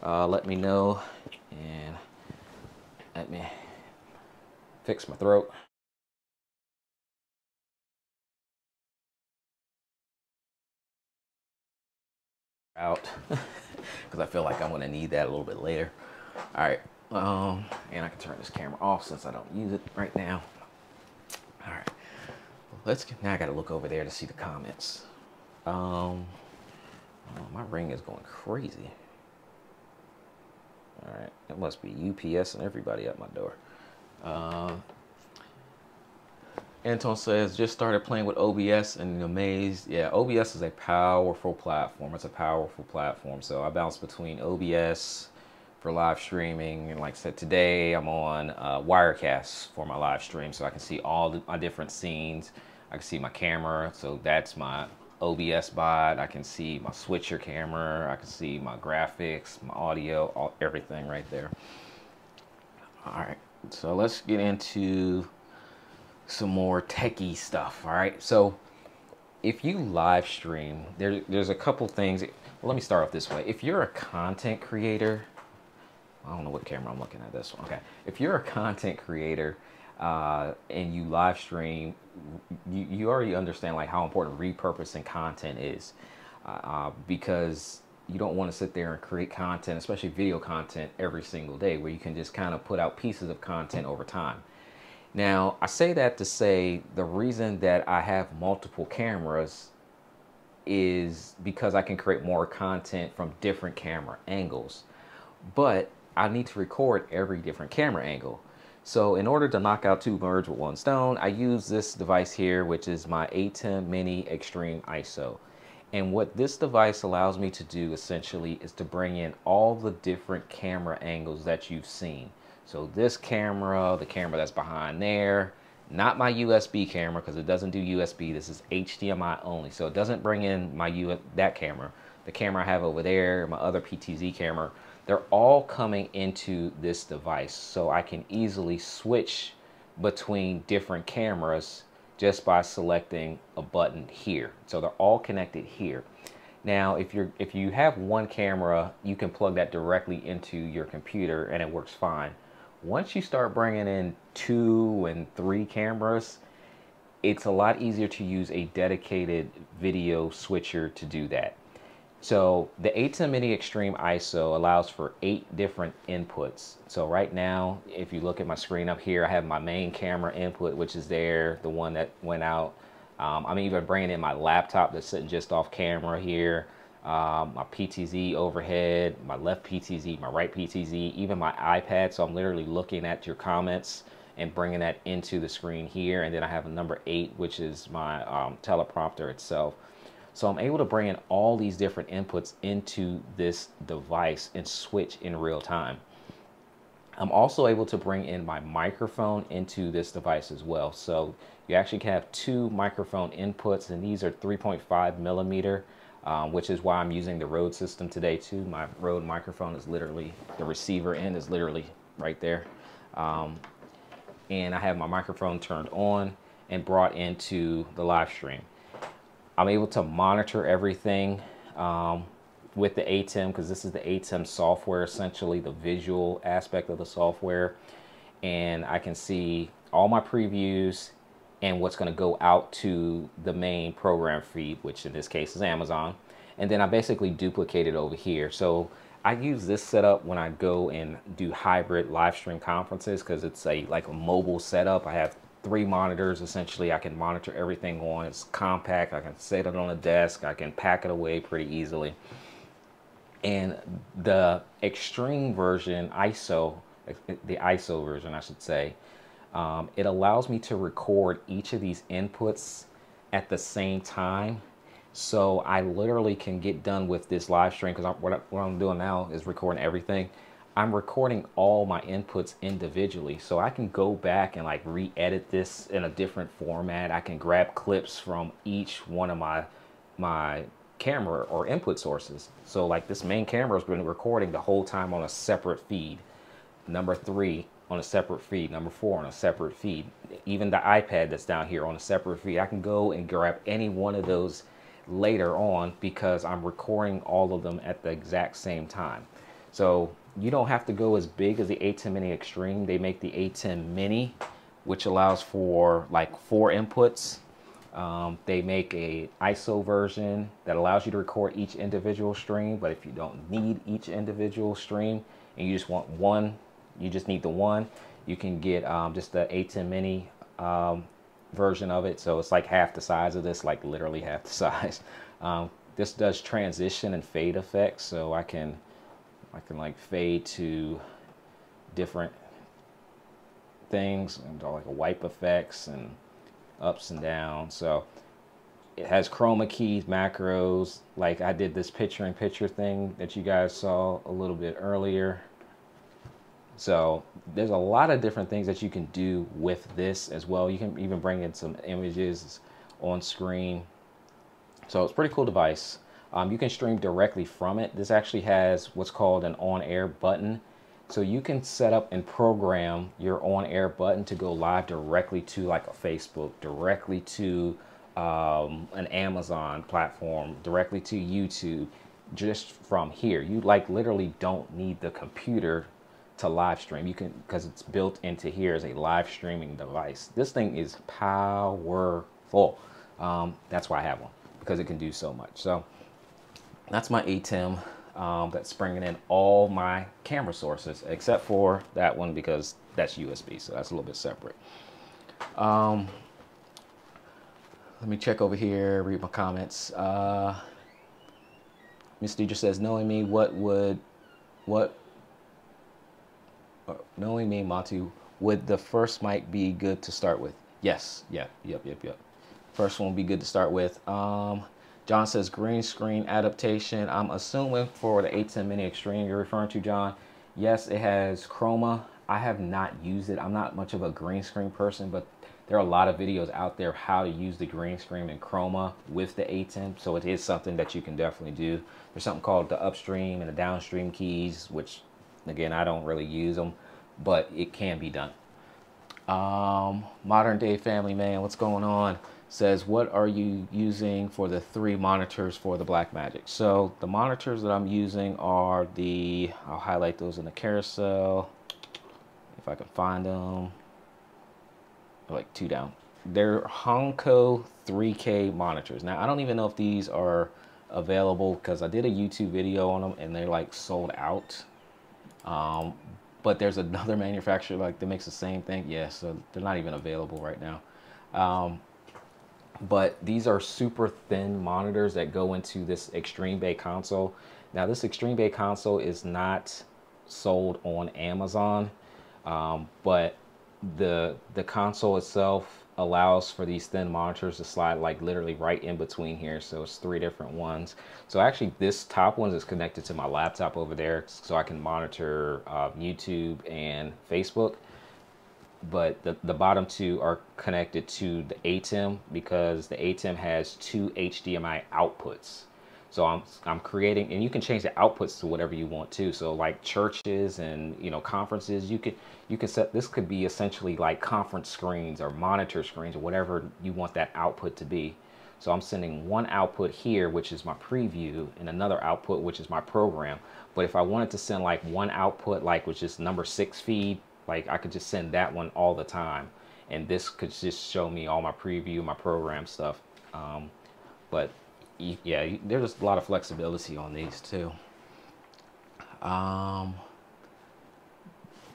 let me know, and let me fix my throat. Out because I feel like I'm gonna need that a little bit later. All right, and I can turn this camera off since I don't use it right now. All right, let's get, now I gotta look over there to see the comments. Oh, my ring is going crazy. All right, it must be UPS and everybody at my door. Anton says, just started playing with OBS and amazed. Yeah, OBS is a powerful platform. It's a powerful platform. So I bounce between OBS for live streaming. And like I said, today I'm on Wirecast for my live stream. So I can see all my different scenes. I can see my camera, so that's my OBS bot. I can see my switcher camera. I can see my graphics, my audio, everything right there. All right, so let's get into some more techie stuff. All right, so if you live stream, there's a couple things. Well, let me start off this way. If you're a content creator, I don't know what camera I'm looking at, this one. Okay, if you're a content creator and you live stream, you already understand like how important repurposing content is, because you don't want to sit there and create content, especially video content, every single day, where you can just kind of put out pieces of content over time. Now, I say that to say the reason that I have multiple cameras is because I can create more content from different camera angles, but I need to record every different camera angle. So in order to knock out two birds with one stone, I use this device here, which is my ATEM Mini Extreme ISO. And what this device allows me to do essentially is to bring in all the different camera angles that you've seen. So this camera, the camera that's behind there, not my USB camera because it doesn't do USB. This is HDMI only. So it doesn't bring in that camera. The camera I have over there, my other Ptz camera, they're all coming into this device. So I can easily switch between different cameras just by selecting a button here. So they're all connected here. Now, if you have one camera, you can plug that directly into your computer and it works fine. Once you start bringing in 2 and 3 cameras, it's a lot easier to use a dedicated video switcher to do that. So the ATEM Mini Extreme ISO allows for 8 different inputs. So right now, if you look at my screen up here, I have my main camera input, which is there, the one that went out. I'm even bringing in my laptop that's sitting just off camera here. My PTZ overhead, my left PTZ, my right PTZ, even my iPad. So I'm literally looking at your comments and bringing that into the screen here. And then I have a number 8, which is my teleprompter itself. So I'm able to bring in all these different inputs into this device and switch in real time. I'm also able to bring in my microphone into this device as well. So you actually can have 2 microphone inputs, and these are 3.5 millimeter. Which is why I'm using the Rode system today too. My Rode microphone is literally, the receiver end is literally right there. And I have my microphone turned on and brought into the live stream. I'm able to monitor everything with the ATEM, because this is the ATEM software, essentially the visual aspect of the software. And I can see all my previews and what's going to go out to the main program feed, which in this case is Amazon. And then I basically duplicate it over here. So I use this setup when I go and do hybrid live stream conferences, because it's like a mobile setup. I have 3 monitors essentially. I can monitor everything on. It's compact. I can set it on a desk. I can pack it away pretty easily. And the extreme version, ISO, the ISO version I should say, it allows me to record each of these inputs at the same time. So I literally can get done with this live stream, because what I'm doing now is recording everything. I'm recording all my inputs individually. So I can go back and like re-edit this in a different format. I can grab clips from each one of my camera or input sources. So like this main camera has been recording the whole time on a separate feed. Number 3 on a separate feed, number 4 on a separate feed, even the iPad that's down here on a separate feed. I can go and grab any one of those later on because I'm recording all of them at the exact same time. So you don't have to go as big as the ATEM Mini Extreme. They make the ATEM Mini, which allows for like 4 inputs. They make a ISO version that allows you to record each individual stream, but if you don't need each individual stream and you just want one, you just need the one, you can get just the ATEM Mini version of it. So it's like half the size of this, like literally half the size. This does transition and fade effects, so I can like fade to different things and like a wipe effects and ups and downs. So it has chroma keys, macros, like I did this picture-in-picture thing that you guys saw a little bit earlier. So there's a lot of different things that you can do with this as well. You can even bring in some images on screen. So it's a pretty cool device. You can stream directly from it. This actually has what's called an on-air button. So you can set up and program your on-air button to go live directly to like a Facebook, directly to an Amazon platform, directly to YouTube, just from here. You like literally don't need the computer to live stream. You can, because it's built into here as a live streaming device. This thing is powerful. That's why I have one, because it can do so much. So that's my ATEM that's bringing in all my camera sources, except for that one because that's USB, so that's a little bit separate. Let me check over here, read my comments. Miss Deidre says, knowing me, knowing me, Monte, would the first mic be good to start with? Yes, yep. First one would be good to start with. John says green screen adaptation. I'm assuming for the ATEM Mini Extreme you're referring to, John. Yes, it has chroma. I have not used it. I'm not much of a green screen person, but there are a lot of videos out there how to use the green screen and chroma with the ATEM. So it is something that you can definitely do. There's something called the upstream and the downstream keys, which again, I don't really use them, but it can be done. Modern Day Family Man, what's going on? Says, what are you using for the 3 monitors for the Blackmagic? So the monitors that I'm using are the, I'll highlight those in the carousel if I can find them. Like 2 down. They're Honko 3K monitors. Now I don't even know if these are available because I did a YouTube video on them and they're like sold out. But there's another manufacturer like that makes the same thing. Yeah, so they're not even available right now. But these are super thin monitors that go into this Extreme Bay console. Now this Extreme Bay console is not sold on Amazon, but the console itself allows for these thin monitors to slide like literally right in between here. So it's 3 different ones. So actually this top one is connected to my laptop over there so I can monitor YouTube and Facebook. But the bottom 2 are connected to the ATEM because the ATEM has 2 HDMI outputs. So I'm creating, and you can change the outputs to whatever you want to. So like churches and conferences, you could set, this could be essentially like conference screens or monitor screens or whatever you want that output to be. So I'm sending one output here, which is my preview, and another output, which is my program. But if I wanted to send like one output, like which is number 6 feed, like I could just send that one all the time. And this could just show me all my preview, my program stuff. But yeah, there's a lot of flexibility on these too. All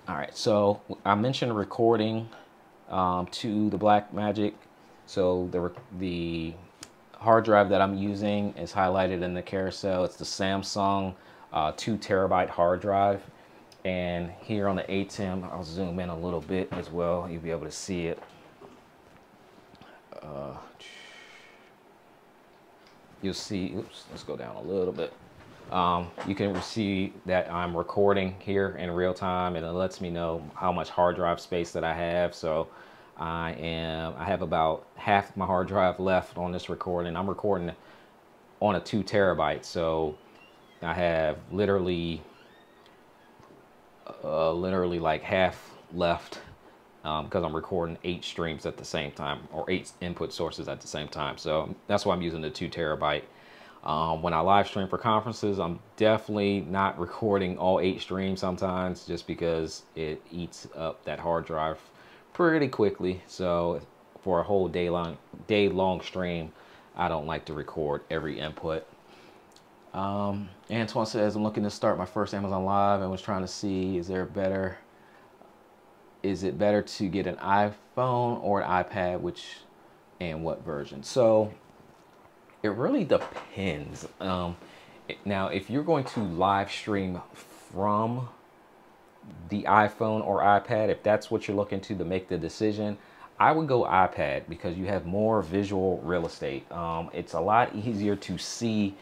right, so I mentioned recording to the Blackmagic. So the hard drive that I'm using is highlighted in the carousel. It's the Samsung 2 terabyte hard drive. And here on the ATEM, I'll zoom in a little bit as well. You'll be able to see it. You'll see, oops, let's go down a little bit. You can see that I'm recording here in real time, and it lets me know how much hard drive space that I have. So I have about half my hard drive left on this recording. I'm recording on a 2 terabyte. So I have literally like half left because I'm recording 8 streams at the same time, or 8 input sources at the same time. So that's why I'm using the 2 terabyte. When I live stream for conferences, I'm definitely not recording all 8 streams sometimes, just because it eats up that hard drive pretty quickly. So for a whole day long stream, I don't like to record every input. Antoine says, I'm looking to start my first Amazon Live and was trying to see, is it better to get an iPhone or an iPad, and what version? So it really depends. Now, if you're going to live stream from the iPhone or iPad, if that's what you're looking to make the decision, I would go iPad because you have more visual real estate. It's a lot easier to see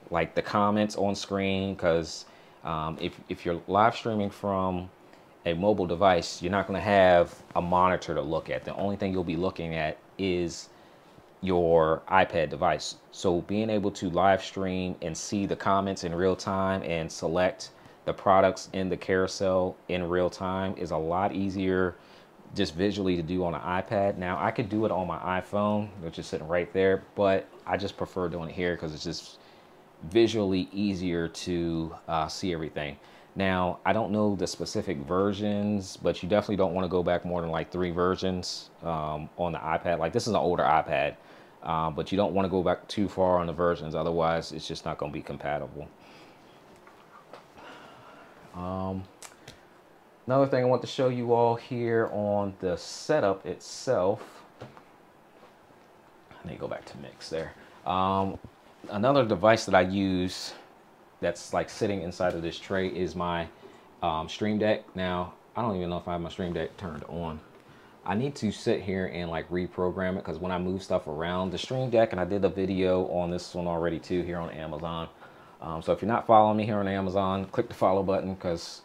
like the comments on screen, because if you're live streaming from a mobile device, you're not going to have a monitor to look at. The only thing you'll be looking at is your iPad device. So being able to live stream and see the comments in real time and select the products in the carousel in real time is a lot easier just visually to do on an iPad. Now I could do it on my iPhone, which is sitting right there, but I just prefer doing it here because it's just visually easier to see everything. Now, I don't know the specific versions, but you definitely don't want to go back more than like 3 versions on the iPad. Like this is an older iPad, but you don't want to go back too far on the versions. Otherwise, it's just not going to be compatible. Another thing I want to show you all here on the setup itself. Let me go back to mix there. Another device that I use that's like sitting inside of this tray is my Stream Deck. Now, I don't even know if I have my Stream Deck turned on. I need to sit here and like reprogram it because when I move stuff around the Stream Deck, and I did a video on this one already too here on Amazon. So if you're not following me here on Amazon, click the follow button because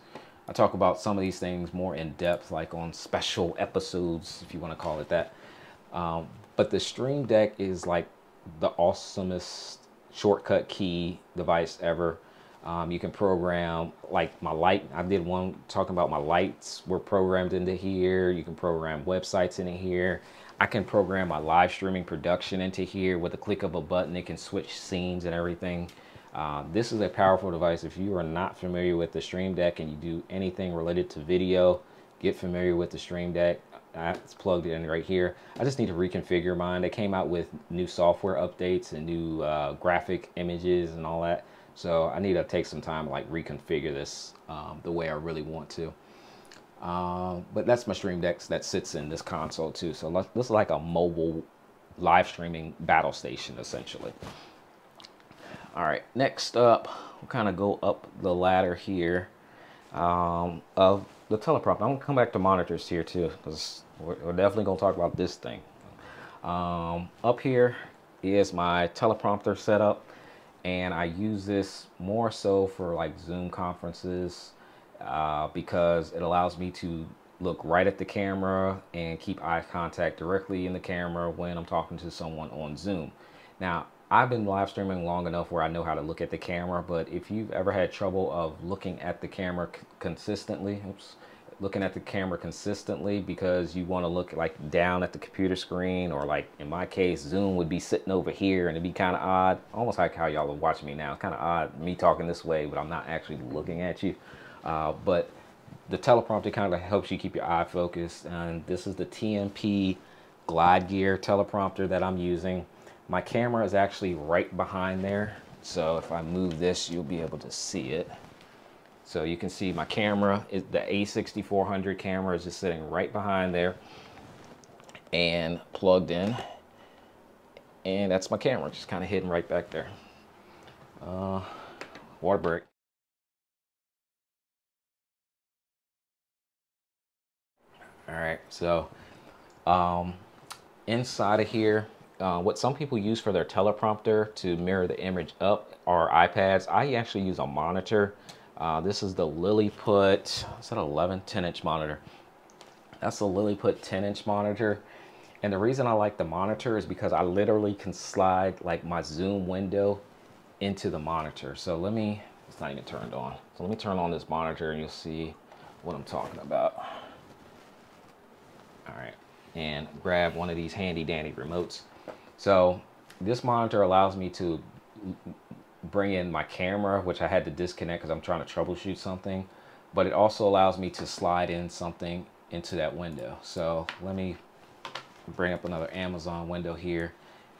I talk about some of these things more in depth, like on special episodes, if you want to call it that. But the Stream Deck is like the awesomest shortcut key device ever. You can program like my light. I did one talking about my lights were programmed into here. You can program websites into here. I can program my live streaming production into here with a click of a button. It can switch scenes and everything. This is a powerful device. If you are not familiar with the Stream Deck and you do anything related to video, get familiar with the Stream Deck. It's plugged in right here. I just need to reconfigure mine. They came out with new software updates and new graphic images and all that. So I need to take some time to like reconfigure this the way I really want to. But that's my Stream Deck that sits in this console too. So this is like a mobile live streaming battle station essentially. All right, next up, we'll kind of go up the ladder here of the teleprompter. I'm gonna come back to monitors here too, because we're definitely gonna talk about this thing. Up here is my teleprompter setup, and I use this more so for like Zoom conferences because it allows me to look right at the camera and keep eye contact directly in the camera when I'm talking to someone on Zoom. Now, I've been live streaming long enough where I know how to look at the camera, but if you've ever had trouble of looking at the camera consistently, looking at the camera consistently because you want to look like down at the computer screen, or like in my case, Zoom would be sitting over here and it'd be kind of odd, almost like how y'all are watching me now. It's kind of odd, me talking this way, but I'm not actually looking at you. But the teleprompter kind of helps you keep your eye focused, and this is the TMP Glide Gear teleprompter that I'm using. My camera is actually right behind there, so if I move this, you'll be able to see it. So you can see my camera, the A6400 camera is just sitting right behind there and plugged in. And that's my camera, just kind of hidden right back there. Water break. All right, so inside of here, what some people use for their teleprompter to mirror the image up are iPads. I actually use a monitor. This is the Lilliput, is that 10-inch monitor? That's a Lilliput 10-inch monitor. And the reason I like the monitor is because I literally can slide like my Zoom window into the monitor. So it's not even turned on. So let me turn on this monitor and you'll see what I'm talking about. All right, and grab one of these handy dandy remotes. So this monitor allows me to bring in my camera, which I had to disconnect because I'm trying to troubleshoot something, but it also allows me to slide in something into that window. So let me bring up another Amazon window here,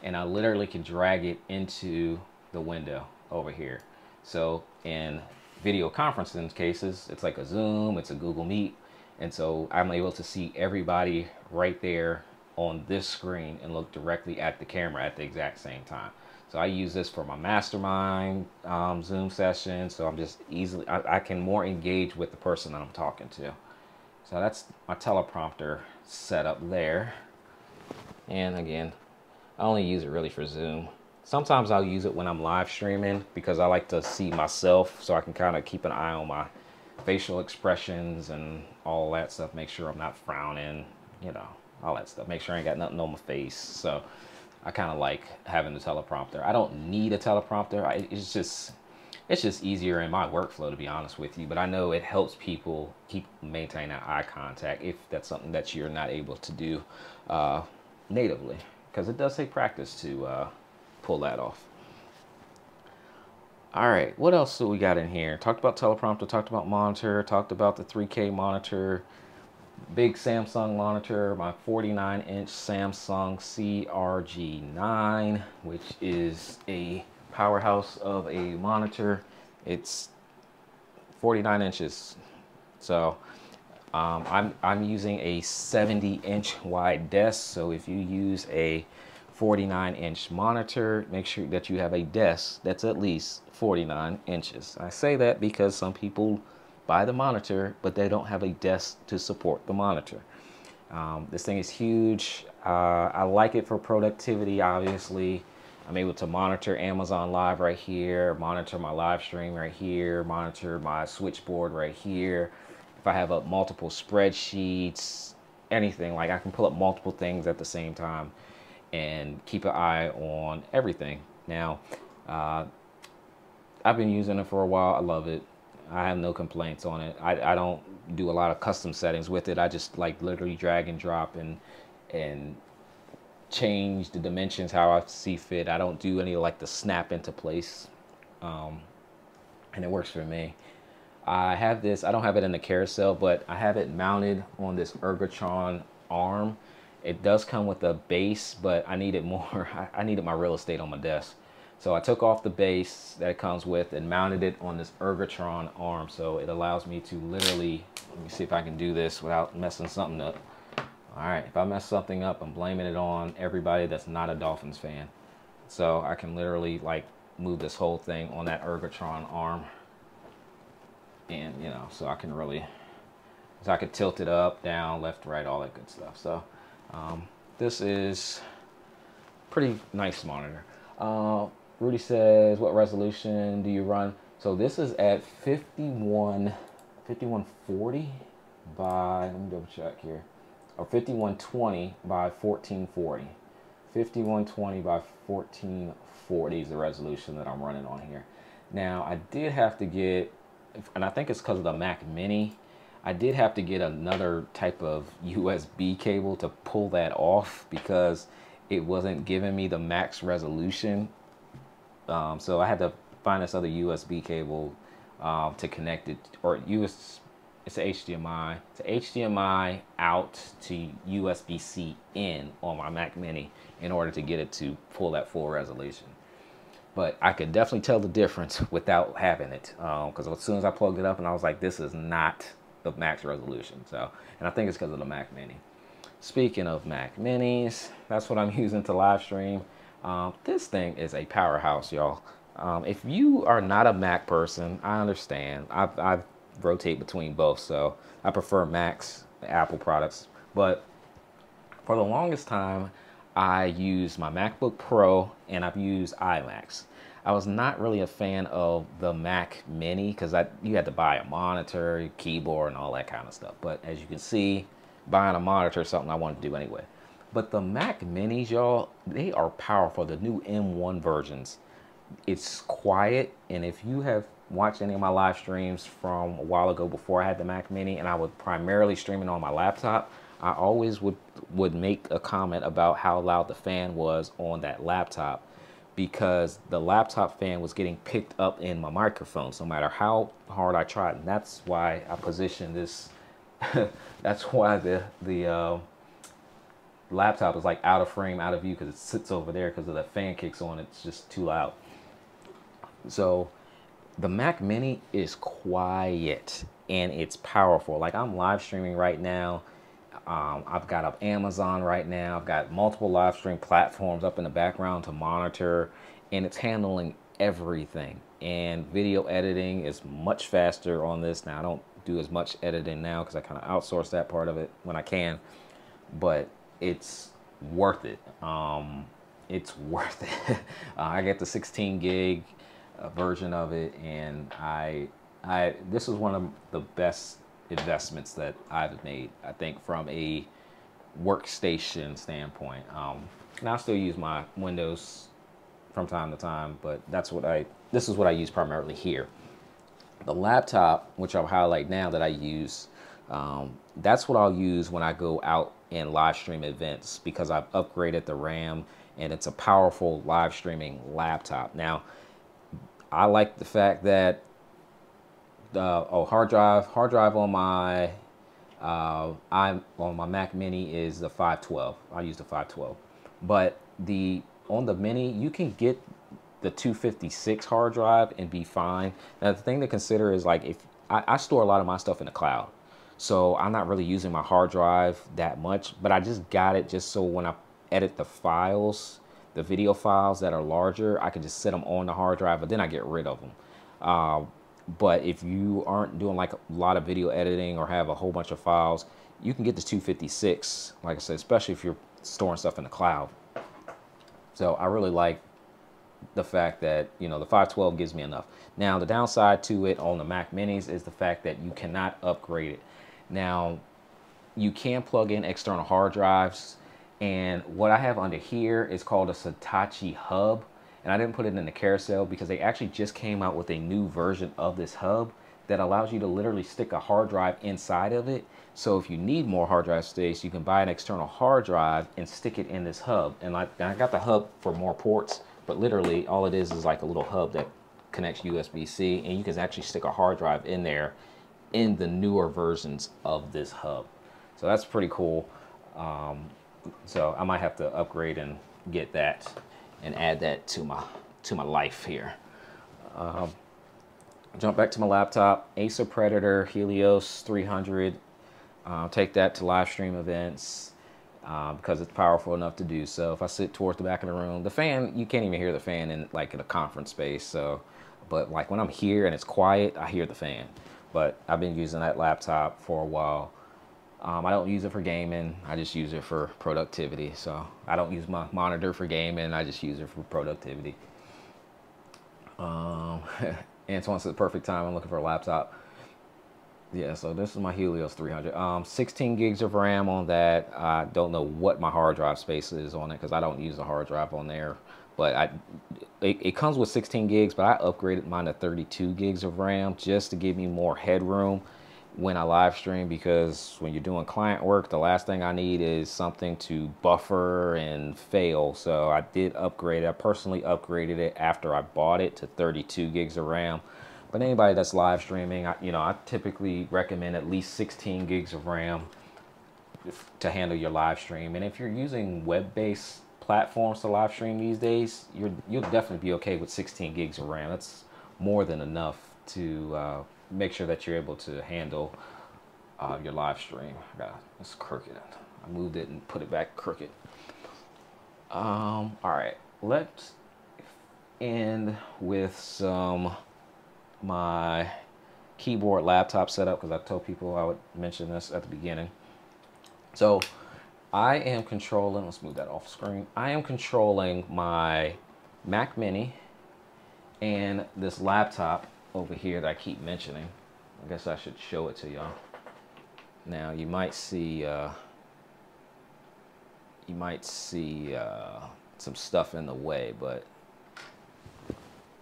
and I literally can drag it into the window over here. So in video conferencing cases, it's like a Zoom, it's a Google Meet, and so I'm able to see everybody right there on this screen and look directly at the camera at the exact same time. So I use this for my mastermind Zoom session, so I'm just easily, I can more engage with the person that I'm talking to. So that's my teleprompter setup there. And again, I only use it really for Zoom. Sometimes I'll use it when I'm live streaming because I like to see myself, so I can kind of keep an eye on my facial expressions and all that stuff, make sure I'm not frowning, you know, all that stuff, make sure I ain't got nothing on my face. So I kind of like having the teleprompter. I don't need a teleprompter. It's just easier in my workflow, to be honest with you. But I know it helps people maintain that eye contact if that's something that you're not able to do natively, because it does take practice to pull that off. All right, what else do we got in here? Talked about teleprompter, talked about monitor, talked about the 3K monitor, big Samsung monitor, my 49-inch Samsung CRG9, which is a powerhouse of a monitor. It's 49 inches. So I'm using a 70-inch wide desk. So if you use a 49-inch monitor, make sure that you have a desk that's at least 49 inches. I say that because some people buy the monitor, but they don't have a desk to support the monitor. This thing is huge. I like it for productivity, obviously. I'm able to monitor Amazon Live right here, monitor my live stream right here, monitor my switchboard right here. If I have multiple spreadsheets, anything, like I can pull up multiple things at the same time and keep an eye on everything. Now, I've been using it for a while. I love it. I have no complaints on it. I don't do a lot of custom settings with it. I just like literally drag and drop and change the dimensions how I see fit. I don't do any like the snap into place, and it works for me. I have this, I don't have it in the carousel, but I have it mounted on this Ergonomic arm. It does come with a base, but I needed more. I needed my real estate on my desk. So I took off the base that it comes with and mounted it on this Ergonomic arm. So it allows me to literally, let me see if I can do this without messing something up. All right, if I mess something up, I'm blaming it on everybody that's not a Dolphins fan. So I can literally like move this whole thing on that Ergonomic arm. And you know, so I can really, so I could tilt it up, down, left, right, all that good stuff. So this is pretty nice monitor. Rudy says, what resolution do you run? So this is at 5140 by, let me double check here. Or 5120 by 1440. 5120 by 1440 is the resolution that I'm running on here. Now I did have to get, and I think it's because of the Mac Mini, I did have to get another type of USB cable to pull that off because it wasn't giving me the max resolution. So I had to find this other USB cable to connect it, or it's a HDMI. It's a HDMI out to USB-C in on my Mac Mini in order to get it to pull that full resolution. But I could definitely tell the difference without having it, because as soon as I plugged it up and I was like, this is not the max resolution. So, and I think it's because of the Mac Mini. Speaking of Mac Minis, that's what I'm using to live stream. This thing is a powerhouse, y'all. If you are not a Mac person, I understand. I rotate between both, so I prefer Macs, the Apple products. But for the longest time, I used my MacBook Pro and I've used iMacs. I was not really a fan of the Mac Mini because you had to buy a monitor, keyboard, and all that kind of stuff. But as you can see, buying a monitor is something I wanted to do anyway. But the Mac Minis, y'all, they are powerful. The new M1 versions. It's quiet, and if you have watched any of my live streams from a while ago before I had the Mac Mini, and I would primarily stream it on my laptop, I always would make a comment about how loud the fan was on that laptop, because the laptop fan was getting picked up in my microphones no matter how hard I tried. And that's why I positioned this. That's why the laptop is like out of frame, out of view, because it sits over there because of the fan kicks on. It's just too loud. So the Mac Mini is quiet and it's powerful. Like I'm live streaming right now. I've got up Amazon right now. I've got multiple live stream platforms up in the background to monitor, and it's handling everything. And video editing is much faster on this. Now I don't do as much editing now because I kind of outsource that part of it when I can, but it's worth it. It's worth it. I get the 16 gig version of it, and this is one of the best investments that I've made, I think, from a workstation standpoint. Now I still use my Windows from time to time, but this is what I use primarily here. The laptop, which I'll highlight now that I use, that's what I'll use when I go out and live stream events, because I've upgraded the RAM and it's a powerful live streaming laptop. Now, I like the fact that hard drive on my on my Mac Mini is the 512. I use the 512, but on the Mini you can get the 256 hard drive and be fine. Now the thing to consider is, like, if I store a lot of my stuff in the cloud, so I'm not really using my hard drive that much, but I just got it just so when I edit the files, the video files that are larger, I can just set them on the hard drive, but then I get rid of them. But if you aren't doing like a lot of video editing or have a whole bunch of files, you can get the 256, like I said, especially if you're storing stuff in the cloud. So I really like the fact that, you know, the 512 gives me enough. Now the downside to it on the Mac Minis is the fact that you cannot upgrade it. Now you can plug in external hard drives, and what I have under here is called a Satachi hub. And I didn't put it in the carousel because they actually just came out with a new version of this hub that allows you to literally stick a hard drive inside of it. So if you need more hard drive space, you can buy an external hard drive and stick it in this hub. And I got the hub for more ports, but literally all it is like a little hub that connects USB-C, and you can actually stick a hard drive in there in the newer versions of this hub. So that's pretty cool. So I might have to upgrade and get that and add that to my life here. Jump back to my laptop, Acer Predator Helios 300. Take that to live stream events because it's powerful enough to do so. If I sit towards the back of the room, the fan, you can't even hear the fan in a conference space. So, but like when I'm here and it's quiet, I hear the fan. But I've been using that laptop for a while. I don't use it for gaming. I just use it for productivity. So I don't use my monitor for gaming. I just use it for productivity. Antoine said the perfect time. I'm looking for a laptop. Yeah, so this is my Helios 300. 16 gigs of RAM on that. I don't know what my hard drive space is on it because I don't use a hard drive on there. But it comes with 16 gigs, but I upgraded mine to 32 gigs of RAM just to give me more headroom when I live stream, because when you're doing client work, the last thing I need is something to buffer and fail. So I did upgrade it. I personally upgraded it after I bought it to 32 gigs of RAM. But anybody that's live streaming, I typically recommend at least 16 gigs of RAM to handle your live stream. And if you're using web-based platforms to live stream these days, you'll definitely be okay with 16 gigs of RAM. That's more than enough to make sure that you're able to handle your live stream. It's crooked. I moved it and put it back crooked. All right, let's end with my keyboard laptop setup, because I told people I would mention this at the beginning. So I am controlling, let's move that off screen. I am controlling my Mac Mini and this laptop over here that I keep mentioning. I guess I should show it to y'all. Now you might see some stuff in the way,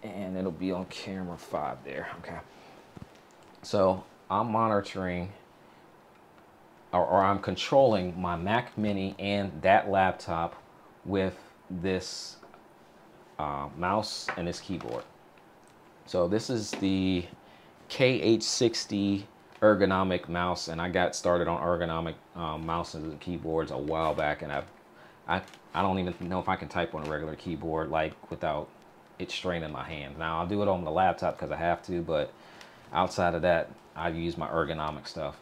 and it'll be on camera 5 there. Okay. So I'm monitoring, or I'm controlling my Mac Mini and that laptop with this mouse and this keyboard. So this is the KH60 ergonomic mouse, and I got started on ergonomic mouses and keyboards a while back, and I don't even know if I can type on a regular keyboard like without it straining my hands. Now I'll do it on the laptop because I have to, but outside of that, I use my ergonomic stuff.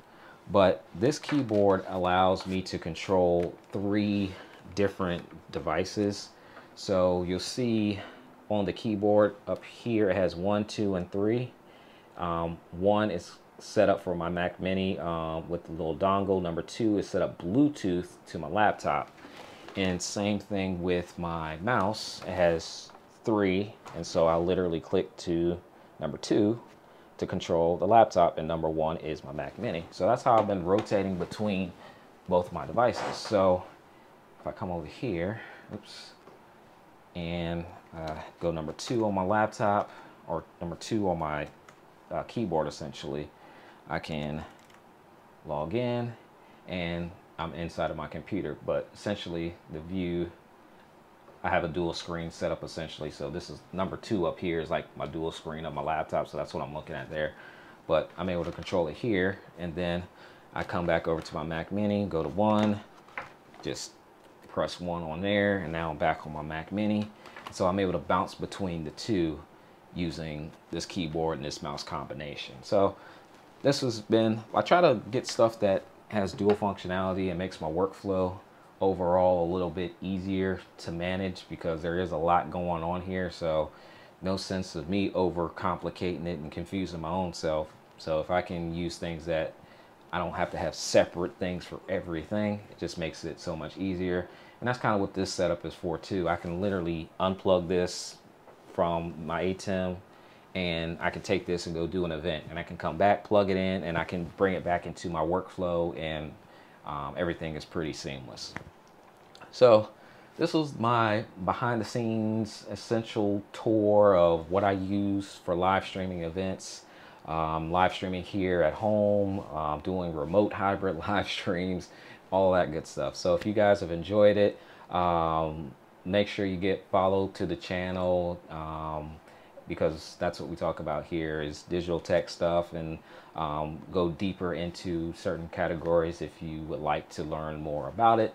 But this keyboard allows me to control 3 different devices. So you'll see on the keyboard up here, it has 1, 2, and 3. 1 is set up for my Mac Mini with the little dongle. Number 2 is set up Bluetooth to my laptop. And same thing with my mouse. It has 3, and so I literally click to number 2 to control the laptop, and number 1 is my Mac Mini. So that's how I've been rotating between both my devices. So if I come over here, Oops. And go number 2 on my laptop, or number 2 on my keyboard essentially. I can log in and I'm inside of my computer, but essentially the view, I have a dual screen setup essentially. So this is number 2 up here is like my dual screen of my laptop. So that's what I'm looking at there. But I'm able to control it here. And then I come back over to my Mac Mini, go to 1, just press 1 on there. And now I'm back on my Mac Mini. So I'm able to bounce between the two using this keyboard and this mouse combination. So this has been, I try to get stuff that has dual functionality and makes my workflow overall a little bit easier to manage, because there is a lot going on here. So no sense of me over complicating it and confusing my own self. So if I can use things that I don't have to have separate things for everything, it just makes it so much easier. And that's kind of what this setup is for too. I can literally unplug this from my ATEM and I can take this and go do an event, and I can come back, plug it in, and I can bring it back into my workflow, and everything is pretty seamless. So this was my behind the scenes essential tour of what I use for live streaming events, live streaming here at home, doing remote hybrid live streams, all that good stuff. So if you guys have enjoyed it, make sure you get followed to the channel, because that's what we talk about here is digital tech stuff, and go deeper into certain categories if you would like to learn more about it,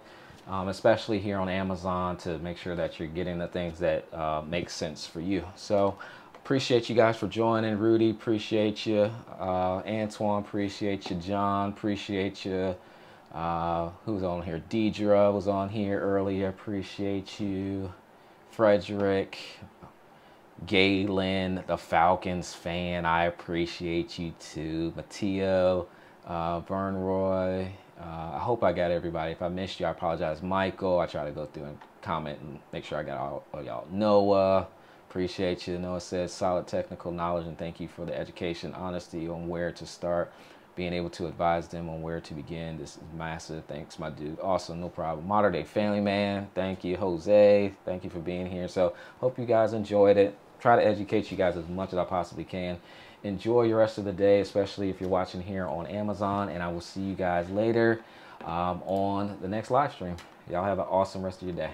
especially here on Amazon, to make sure that you're getting the things that make sense for you. So appreciate you guys for joining. Rudy, appreciate you. Antoine, appreciate you. John, appreciate you. Who's on here? Deidre was on here earlier. Appreciate you. Frederick, Galen, the Falcons fan, I appreciate you too. Matteo, Burnroy, I hope I got everybody. If I missed you, I apologize. Michael, I try to go through and comment and make sure I got all y'all. Noah, appreciate you. Noah says solid technical knowledge and thank you for the education, honesty on where to start, being able to advise them on where to begin. This is massive. Thanks, my dude. Awesome, no problem. Modern Day Family Man, thank you. Jose, thank you for being here. So hope you guys enjoyed it. Try to educate you guys as much as I possibly can. Enjoy your rest of the day, especially if you're watching here on Amazon, and I will see you guys later on the next live stream. Y'all have an awesome rest of your day.